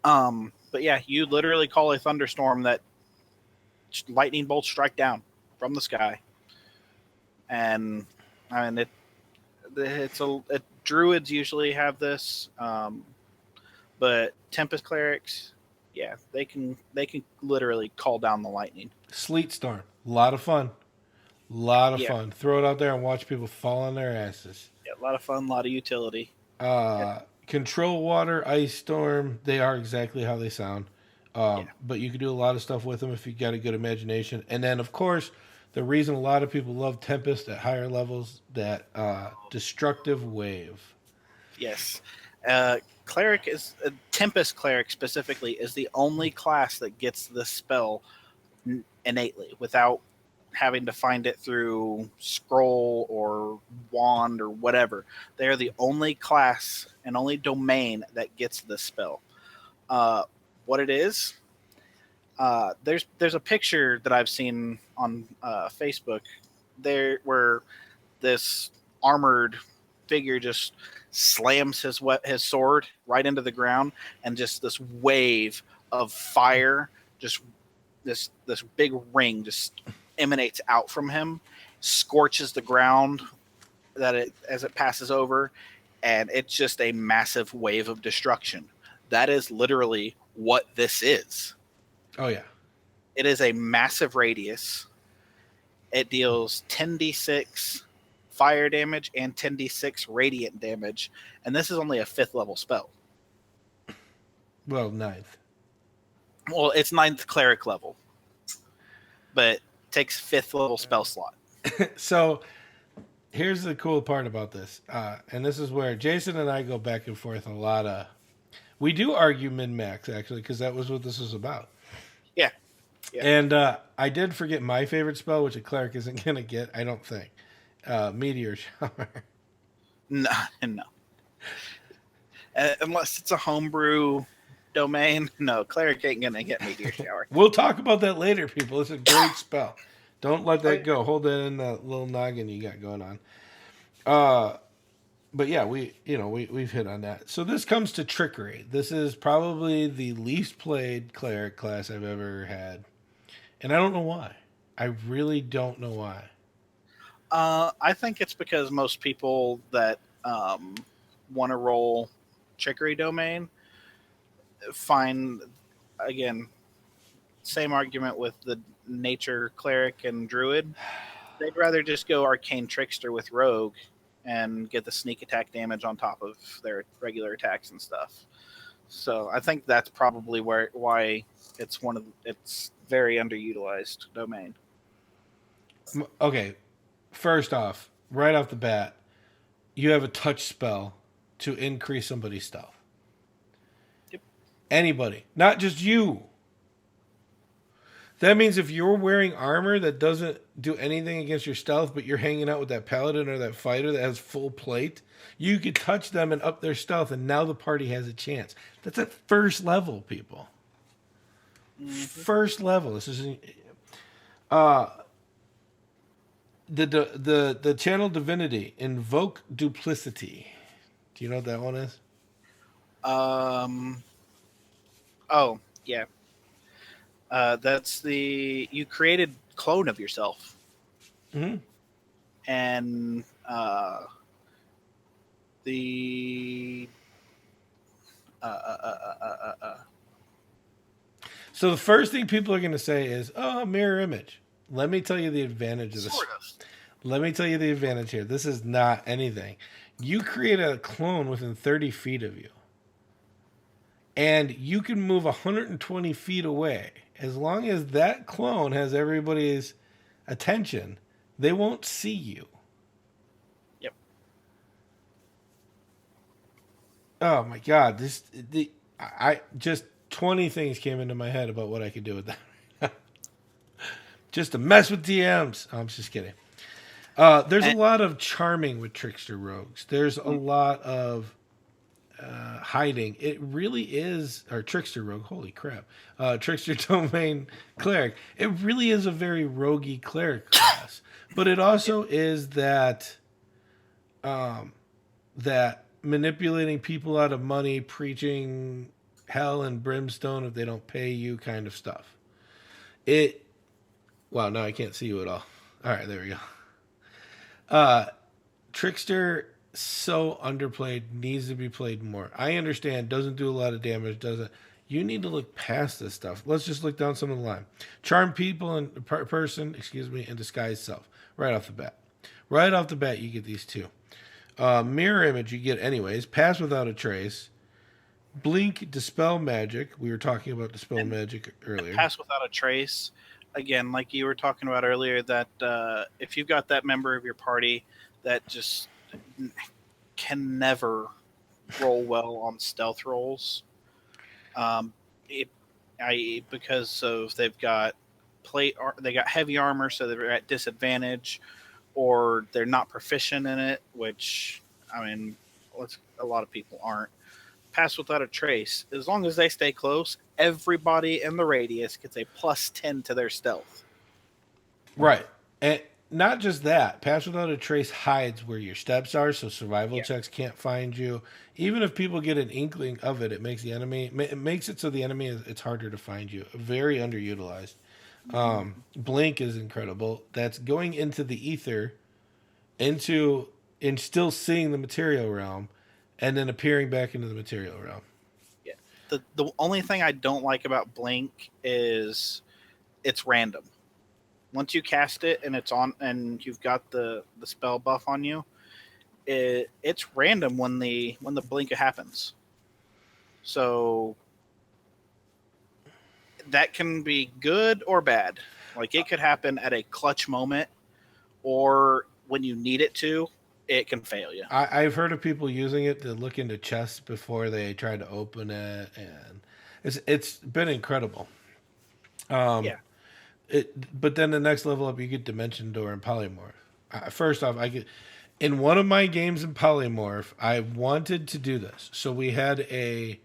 But yeah, you literally call a thunderstorm that lightning bolts strike down from the sky, and I mean druids usually have this, but Tempest clerics, yeah, they can literally call down the lightning. Sleet storm, a lot of fun. Fun. Throw it out there and watch people fall on their asses. Yeah, a lot of fun, a lot of utility. Control water, ice storm, they are exactly how they sound. But you can do a lot of stuff with them if you got a good imagination. And then, of course, the reason a lot of people love Tempest at higher levels, that destructive wave. Yes. Cleric is Tempest cleric specifically is the only class that gets the spell innately without having to find it through scroll or wand or whatever. They are the only class and only domain that gets this spell. What it is, there's a picture that I've seen on Facebook there where this armored figure just slams his sword right into the ground, and just this wave of fire, just this big ring just emanates out from him, scorches the ground as it passes over, and it's just a massive wave of destruction. That is literally what this is. Oh yeah. It is a massive radius. It deals 10d6 fire damage and 10d6 radiant damage, and this is only a 5th level spell. Well, 9th. Well, it's 9th cleric level, but takes 5th level spell slot. So here's the cool part about this, and this is where Jason and I go back and forth a lot. We do argue min-max, actually, because that was what this was about. Yeah. And I did forget my favorite spell, which a cleric isn't going to get, I don't think. Meteor Shower. No. Unless it's a homebrew domain. No, cleric ain't going to get Meteor Shower. We'll talk about that later, people. It's a great spell. Don't let that go. Hold that in that little noggin you got going on. But yeah, we've hit on that. So this comes to trickery. This is probably the least played cleric class I've ever had. And I don't know why. I really don't know why. I think it's because most people that want to roll trickery domain find, again, same argument with the nature cleric and druid. They'd rather just go arcane trickster with rogue and get the sneak attack damage on top of their regular attacks and stuff. So I think that's probably why it's very underutilized domain. Okay, first off, right off the bat, you have a touch spell to increase somebody's stealth. Yep. Anybody, not just you. That means if you're wearing armor that doesn't do anything against your stealth, but you're hanging out with that paladin or that fighter that has full plate, you could touch them and up their stealth, and now the party has a chance. That's at first level, people. Mm-hmm. First level. This is the channel divinity, invoke duplicity. Do you know what that one is? Oh yeah. That's you created clone of yourself. Mm-hmm. And So the first thing people are going to say is, "Oh, mirror image." Let me tell you the advantage of this. Sort of. Let me tell you the advantage here. This is not anything. You create a clone within 30 feet of you, and you can move 120 feet away. As long as that clone has everybody's attention, they won't see you. Yep. Oh my god, I just 20 things came into my head about what I could do with that. Just to mess with DMs. Oh, I'm just kidding. There's a And, lot of charming with trickster rogues. There's a lot of hiding. It really is, or trickster rogue. Holy crap! Trickster domain cleric. It really is a very roguey cleric class, but it also is that manipulating people out of money, preaching hell and brimstone if they don't pay you, kind of stuff. It. Wow, now I can't see you at all. All right, there we go. Trickster, so underplayed, needs to be played more. I understand, doesn't do a lot of damage, doesn't. You need to look past this stuff. Let's just look down some of the line. Charm people and and disguise self. Right off the bat. Right off the bat, you get these two. Mirror image, you get anyways. Pass without a trace. Blink, dispel magic. We were talking about dispel magic earlier. pass without a trace. Again, like you were talking about earlier, that if you've got that member of your party that just can never roll well on stealth rolls, it, because of they've got they got heavy armor, so they're at disadvantage, or they're not proficient in it, which I mean, a lot of people aren't. Pass without a trace. As long as they stay close, everybody in the radius gets a +10 to their stealth. Right. And not just that, pass without a trace hides where your steps are, so survival checks can't find you. Even if people get an inkling of it, it makes it so the enemy it's harder to find you. Very underutilized. Blink is incredible. That's going into the ether, and still seeing the material realm, and then appearing back into the material realm. Yeah. The only thing I don't like about Blink is it's random. Once you cast it and it's on, and you've got the spell buff on you, it's random when the blink happens. So that can be good or bad. Like it could happen at a clutch moment, or when you need it to, it can fail you. I've heard of people using it to look into chests before they try to open it, and it's been incredible. Yeah. But then the next level up, you get Dimension Door and Polymorph. First off, in one of my games in Polymorph, I wanted to do this. So we had a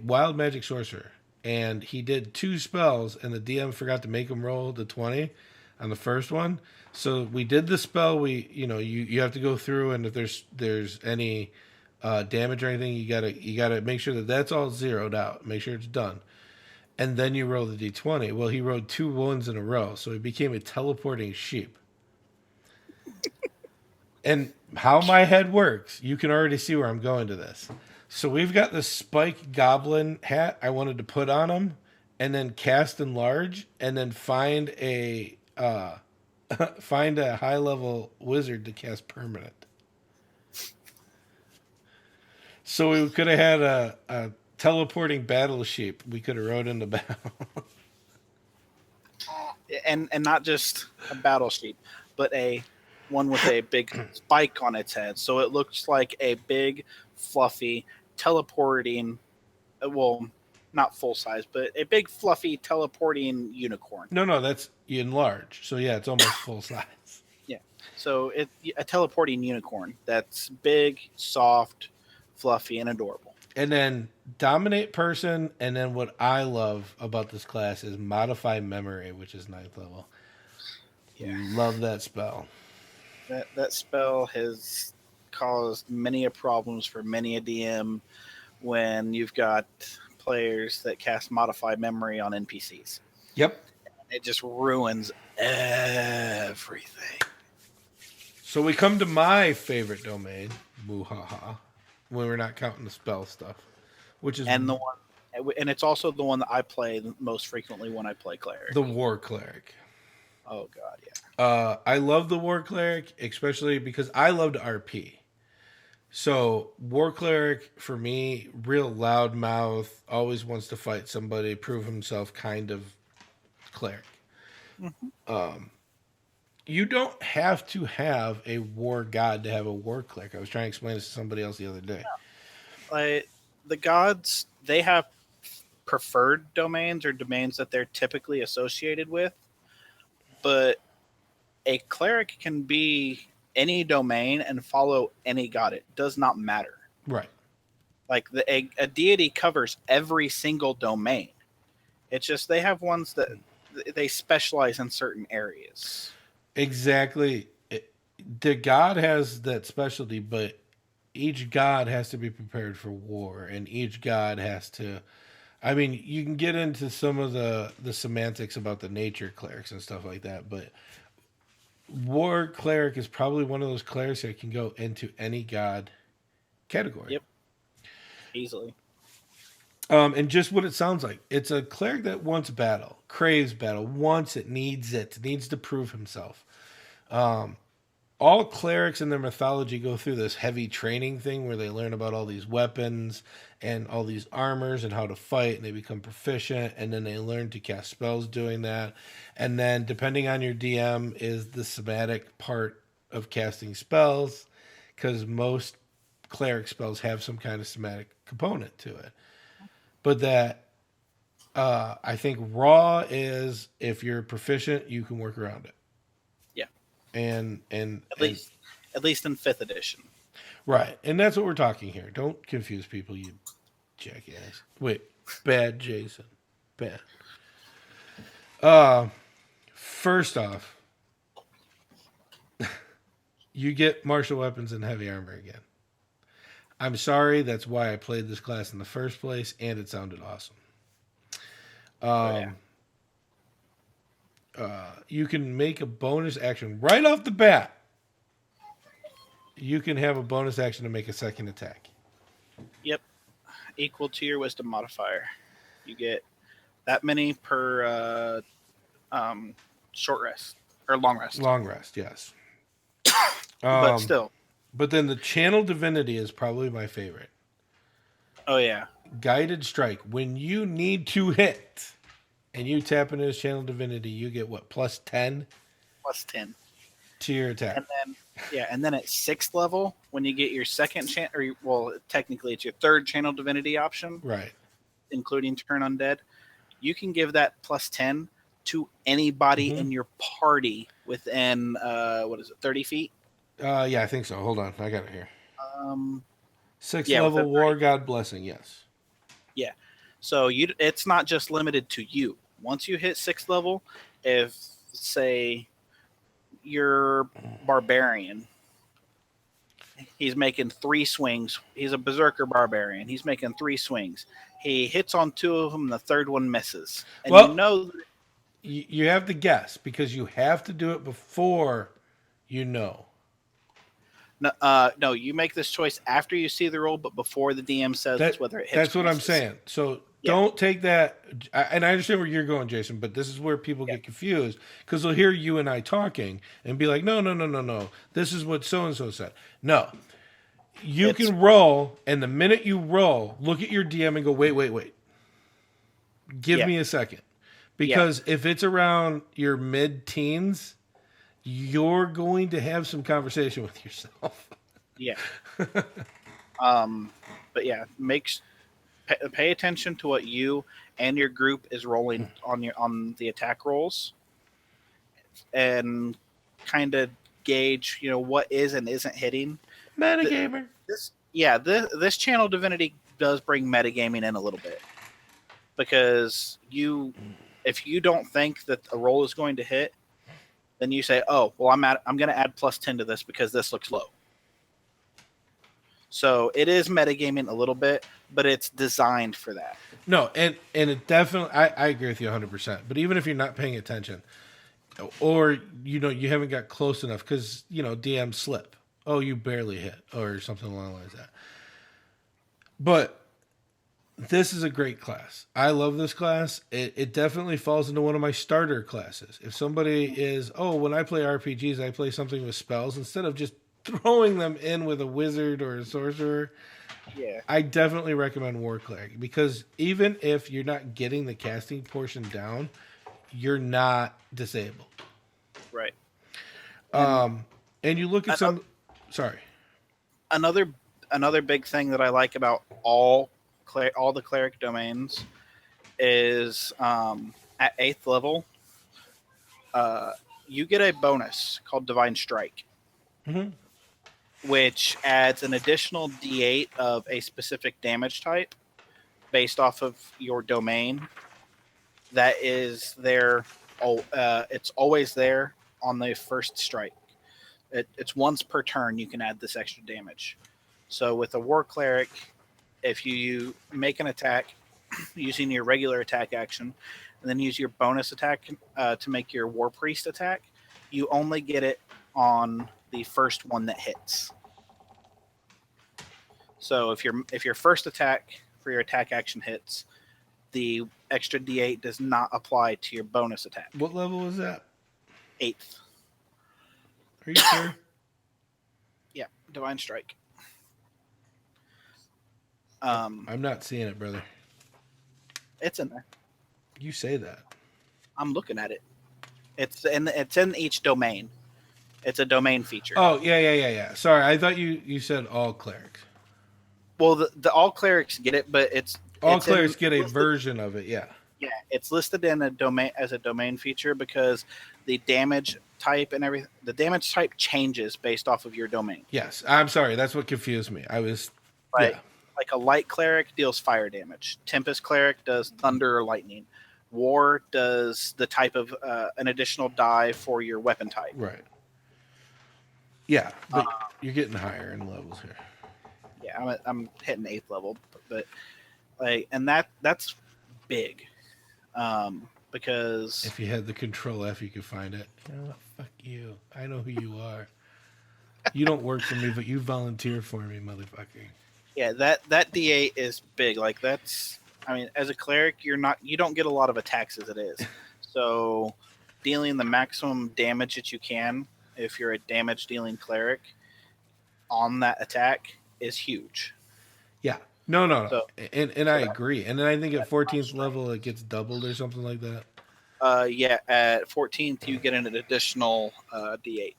wild magic sorcerer, and he did 2 spells, and the DM forgot to make him roll the 20 on the first one. So we did the spell. You have to go through, and if there's any damage or anything, you gotta make sure that that's all zeroed out. Make sure it's done, and then you roll the d20. Well, he rolled 2 ones in a row, so he became a teleporting sheep. And how my head works, you can already see where I'm going to this. So we've got the spike goblin hat I wanted to put on him, and then cast enlarge, and then find a high level wizard to cast permanent. So we could have had a teleporting battle sheep. We could have rode into battle. and not just a battle sheep, but a one with a big spike on its head, so it looks like a big, fluffy, teleporting. Well, not full size, but a big, fluffy, teleporting unicorn. No, that's enlarge. So yeah, it's almost full size. Yeah, so a teleporting unicorn that's big, soft, fluffy, and adorable. And then dominate person, and then what I love about this class is modify memory, which is 9th level. Yeah, love that spell. That spell has caused many a problems for many a DM when you've got players that cast modify memory on NPCs. Yep. It just ruins everything. So we come to my favorite domain, Muhaha, when we're not counting the spell stuff, which is and it's also the one that I play most frequently when I play cleric. The war cleric. Oh god, yeah. I love the war cleric, especially because I love to RP. So war cleric for me, real loudmouth, always wants to fight somebody, prove himself, kind of cleric. Mm-hmm. you don't have to have a war god to have a war cleric. I was trying to explain this to somebody else the other day. Like the gods, they have preferred domains or domains that they're typically associated with, but a cleric can be any domain and follow any god. It does not matter. Right. Like a deity covers every single domain. It's just they have ones that they specialize in certain areas. Exactly. The god has that specialty, but each god has to be prepared for war, and each god has to. I mean, you can get into some of the semantics about the nature clerics and stuff like that, but war cleric is probably one of those clerics that can go into any god category. Yep. Easily. And just what it sounds like. It's a cleric that wants battle, craves battle, wants it, needs to prove himself. All clerics in their mythology go through this heavy training thing where they learn about all these weapons and all these armors and how to fight, and they become proficient, and then they learn to cast spells doing that. And then, depending on your DM, is the somatic part of casting spells, because most cleric spells have some kind of somatic component to it. But that, I think raw is, if you're proficient, you can work around it. Yeah. And at least in 5th edition. Right. And that's what we're talking here. Don't confuse people, you jackass. Wait, bad Jason. Bad. First off, you get martial weapons and heavy armor again. I'm sorry, that's why I played this class in the first place, and it sounded awesome. You can make a bonus action right off the bat. You can have a bonus action to make a second attack. Yep. Equal to your wisdom modifier. You get that many per short rest or long rest. Long rest, yes. But still. But then the channel divinity is probably my favorite. Oh yeah. Guided strike. When you need to hit and you tap into his channel divinity, you get what, plus 10? Plus 10 to your attack. And then at 6th level, when you get your second technically it's your 3rd channel divinity option, right, including turn undead, you can give that plus 10 to anybody in your party within 30 feet. Yeah, I think so. Hold on, I got it here. 6th level war god blessing. Yes. Yeah. So it's not just limited to you. Once you hit 6th level, if say you're barbarian, he's making 3 swings. He's a berserker barbarian. He's making 3 swings. He hits on 2 of them. The 3rd one misses. And you have to guess, because you have to do it before you know. No, you make this choice after you see the roll, but before the DM says whether it hits. That's what I'm saying. So don't take that. And I understand where you're going, Jason, but this is where people get confused, because they'll hear you and I talking and be like, no. This is what so-and-so said. No. You can roll, and the minute you roll, look at your DM and go, wait. Give me a second. Because if it's around your mid-teens, you're going to have some conversation with yourself. Yeah. But yeah, pay attention to what you and your group is rolling on the attack rolls, and kind of gauge, what is and isn't hitting. Metagamer. This channel divinity does bring metagaming in a little bit, because if you don't think that a roll is going to hit, then you say, "Oh, well, I'm going to add plus 10 to this because this looks low." So it is metagaming a little bit, but it's designed for that. No, and it definitely, I agree with you 100%. But even if you're not paying attention, or you haven't got close enough, because DM slip. Oh, you barely hit, or something along the lines of that. But this is a great class. I love this class. It definitely falls into one of my starter classes. If somebody is, when I play RPGs, I play something with spells instead of just throwing them in with a wizard or a sorcerer. Yeah. I definitely recommend War Cleric, because even if you're not getting the casting portion down, you're not disabled. Right. And you look at some. Sorry. Another big thing that I like about all the cleric domains is at 8th level, you get a bonus called Divine Strike, which adds an additional D8 of a specific damage type based off of your domain. That is there. It's always there on the first strike. It's once per turn you can add this extra damage. So with a War Cleric, if you make an attack using your regular attack action, and then use your bonus attack to make your War Priest attack, you only get it on the first one that hits. So if your first attack for your attack action hits, the extra D8 does not apply to your bonus attack. What level is that? 8th. Are you sure? Yeah, Divine Strike. I'm not seeing it, brother. It's in there. You say that. I'm looking at it. It's in each domain. It's a domain feature. Oh, yeah. Sorry, I thought you said all clerics. Well, the all clerics get it, but all clerics get a version of it. Yeah. Yeah, it's listed in a domain as a domain feature because the damage type and everything. The damage type changes based off of your domain. Yes, I'm sorry. That's what confused me. I was like a light cleric deals fire damage. Tempest cleric does thunder or lightning. War does the type of an additional die for your weapon type. Right. Yeah, but you're getting higher in levels here. Yeah, I'm hitting 8th level, but and that's big, because if you had the Control F, you could find it. You know what? Fuck you. I know who you are. You don't work for me, but you volunteer for me, motherfucker. Yeah, that D8 is big. Like that's, I mean, as a cleric, you don't get a lot of attacks as it is. So dealing the maximum damage that you can, if you're a damage dealing cleric, on that attack is huge. Yeah. No. So, and I agree. And then I think at 14th level it gets doubled or something like that. Yeah, at 14th you get an additional D8.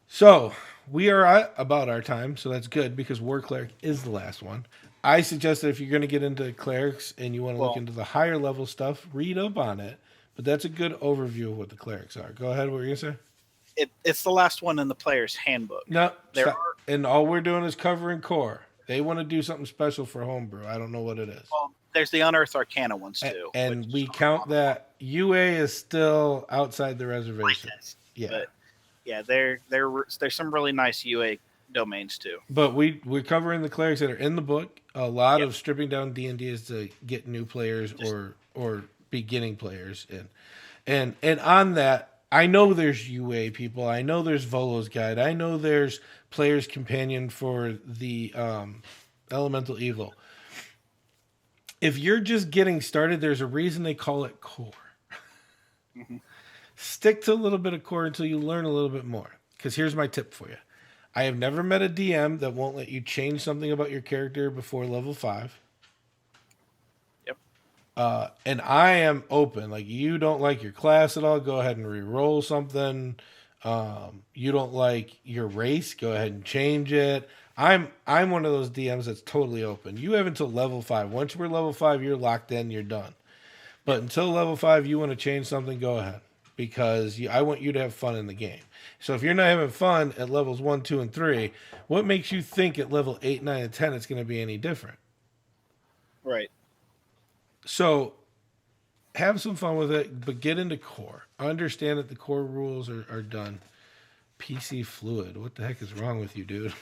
So we are at about our time, so that's good because War Cleric is the last one. I suggest that if you're going to get into clerics and you want to look into the higher level stuff, read up on it. But that's a good overview of what the clerics are. Go ahead. What were you going to say? It's the last one in the player's handbook. No, and all we're doing is covering core. They want to do something special for homebrew. I don't know what it is. Well, there's the Unearthed Arcana ones too. And we count that UA is still outside the reservation. Yeah. But yeah, there's some really nice UA domains too. But we're covering the clerics that are in the book. A lot of stripping down D&D is to get new players or beginning players in. And on that, I know there's UA people. I know there's Volo's Guide. I know there's Player's Companion for the Elemental Evil. If you're just getting started, there's a reason they call it core. Mm-hmm. Stick to a little bit of core until you learn a little bit more. Because here's my tip for you. I have never met a DM that won't let you change something about your character before level 5. And I am open. Like, you don't like your class at all, go ahead and re-roll something. You don't like your race, go ahead and change it. I'm one of those DMs that's totally open. You have until level 5. Once we're level 5, you're locked in, you're done. But until level 5, you want to change something, go ahead. Because I want you to have fun in the game. So if you're not having fun at levels 1, 2, and 3, what makes you think at level 8, 9, and 10 it's going to be any different? Right. So have some fun with it, but get into core. Understand that the core rules are done. PC Fluid. What the heck is wrong with you, dude?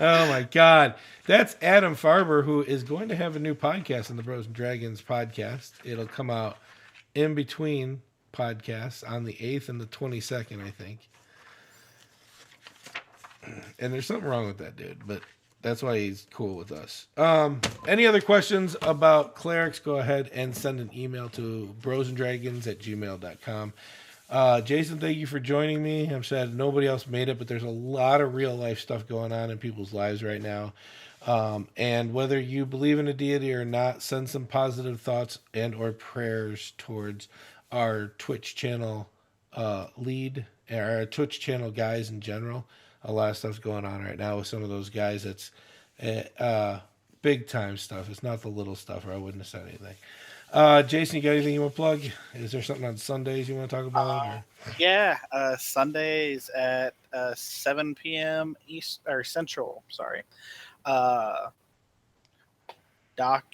Oh, my God. That's Adam Farber, who is going to have a new podcast in the Bros and Dragons podcast. It'll come out in between podcasts on the 8th and the 22nd, I think. And there's something wrong with that dude, but that's why he's cool with us. Any other questions about clerics, go ahead and send an email to brosanddragons@gmail.com. Jason, thank you for joining me. I'm sad nobody else made it, but there's a lot of real life stuff going on in people's lives right now. And whether you believe in a deity or not, send some positive thoughts and or prayers towards our Twitch channel lead, or our Twitch channel guys in general. A lot of stuff's going on right now with some of those guys. It's big time stuff. It's not the little stuff, or I wouldn't have said anything. Jason, you got anything you want to plug? Is there something on Sundays you want to talk about? Yeah, Sundays at 7 p.m. East or Central. Sorry, Doc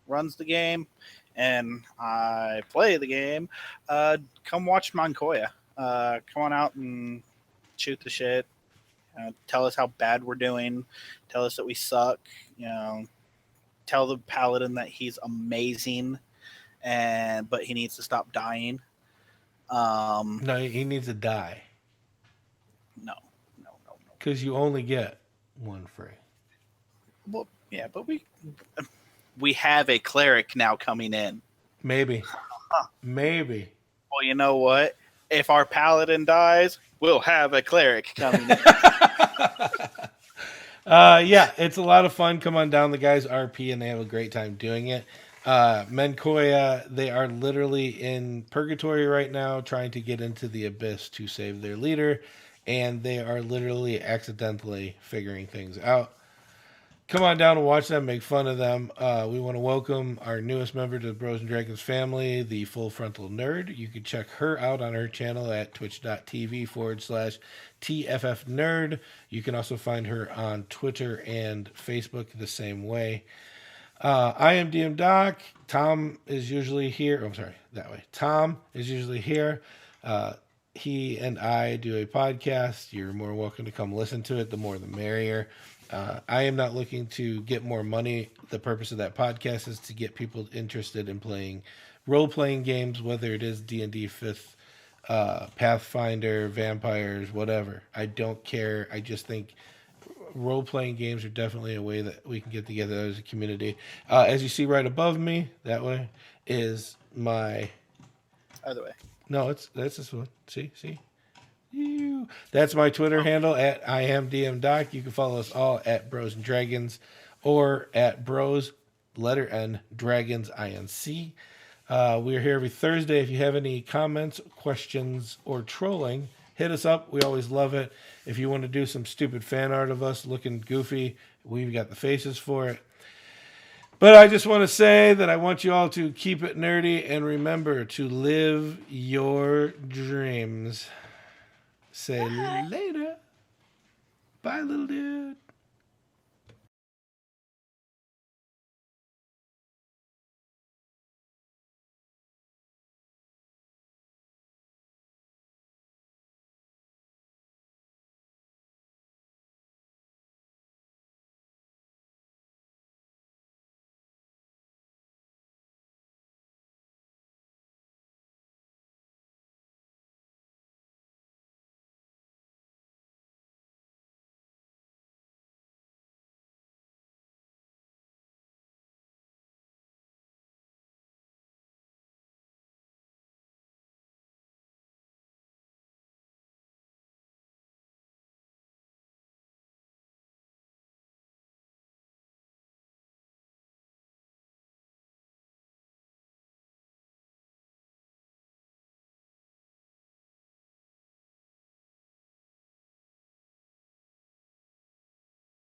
runs the game, and I play the game. Come watch Moncoya. Come on out and shoot the shit. Tell us how bad we're doing. Tell us that we suck. Tell the paladin that he's amazing, but he needs to stop dying. No, he needs to die. No. Because you only get one free. Well, yeah, but we have a cleric now coming in. Maybe. Well, you know what? If our paladin dies, we'll have a cleric coming in. Yeah, it's a lot of fun. Come on down. The guys RP and they have a great time doing it. Menkoya, they are literally in purgatory right now trying to get into the abyss to save their leader, and they are literally accidentally figuring things out. Come on down and watch them, make fun of them. We want to welcome our newest member to the Bros and Dragons family, the Full Frontal Nerd. You can check her out on her channel at twitch.tv/TFF Nerd. You can also find her on Twitter and Facebook the same way. I am DM Doc. Tom is usually here. Oh, I'm sorry, that way. Tom is usually here. He and I do a podcast. You're more welcome to come listen to it. The more the merrier. I am not looking to get more money. The purpose of that podcast is to get people interested in playing role-playing games, whether it is D&D 5th, Pathfinder, Vampires, whatever. I don't care. I just think role-playing games are definitely a way that we can get together as a community. As you see right above me, that way, is my... Other way. No, that's this one. See? That's my Twitter handle at IamDMDoc. You can follow us all at Bros and Dragons or at Bros, letter N, Dragons, INC. We're here every Thursday. If you have any comments, questions, or trolling, hit us up. We always love it. If you want to do some stupid fan art of us looking goofy, we've got the faces for it. But I just want to say that I want you all to keep it nerdy and remember to live your dreams. Say later. Bye, little dude.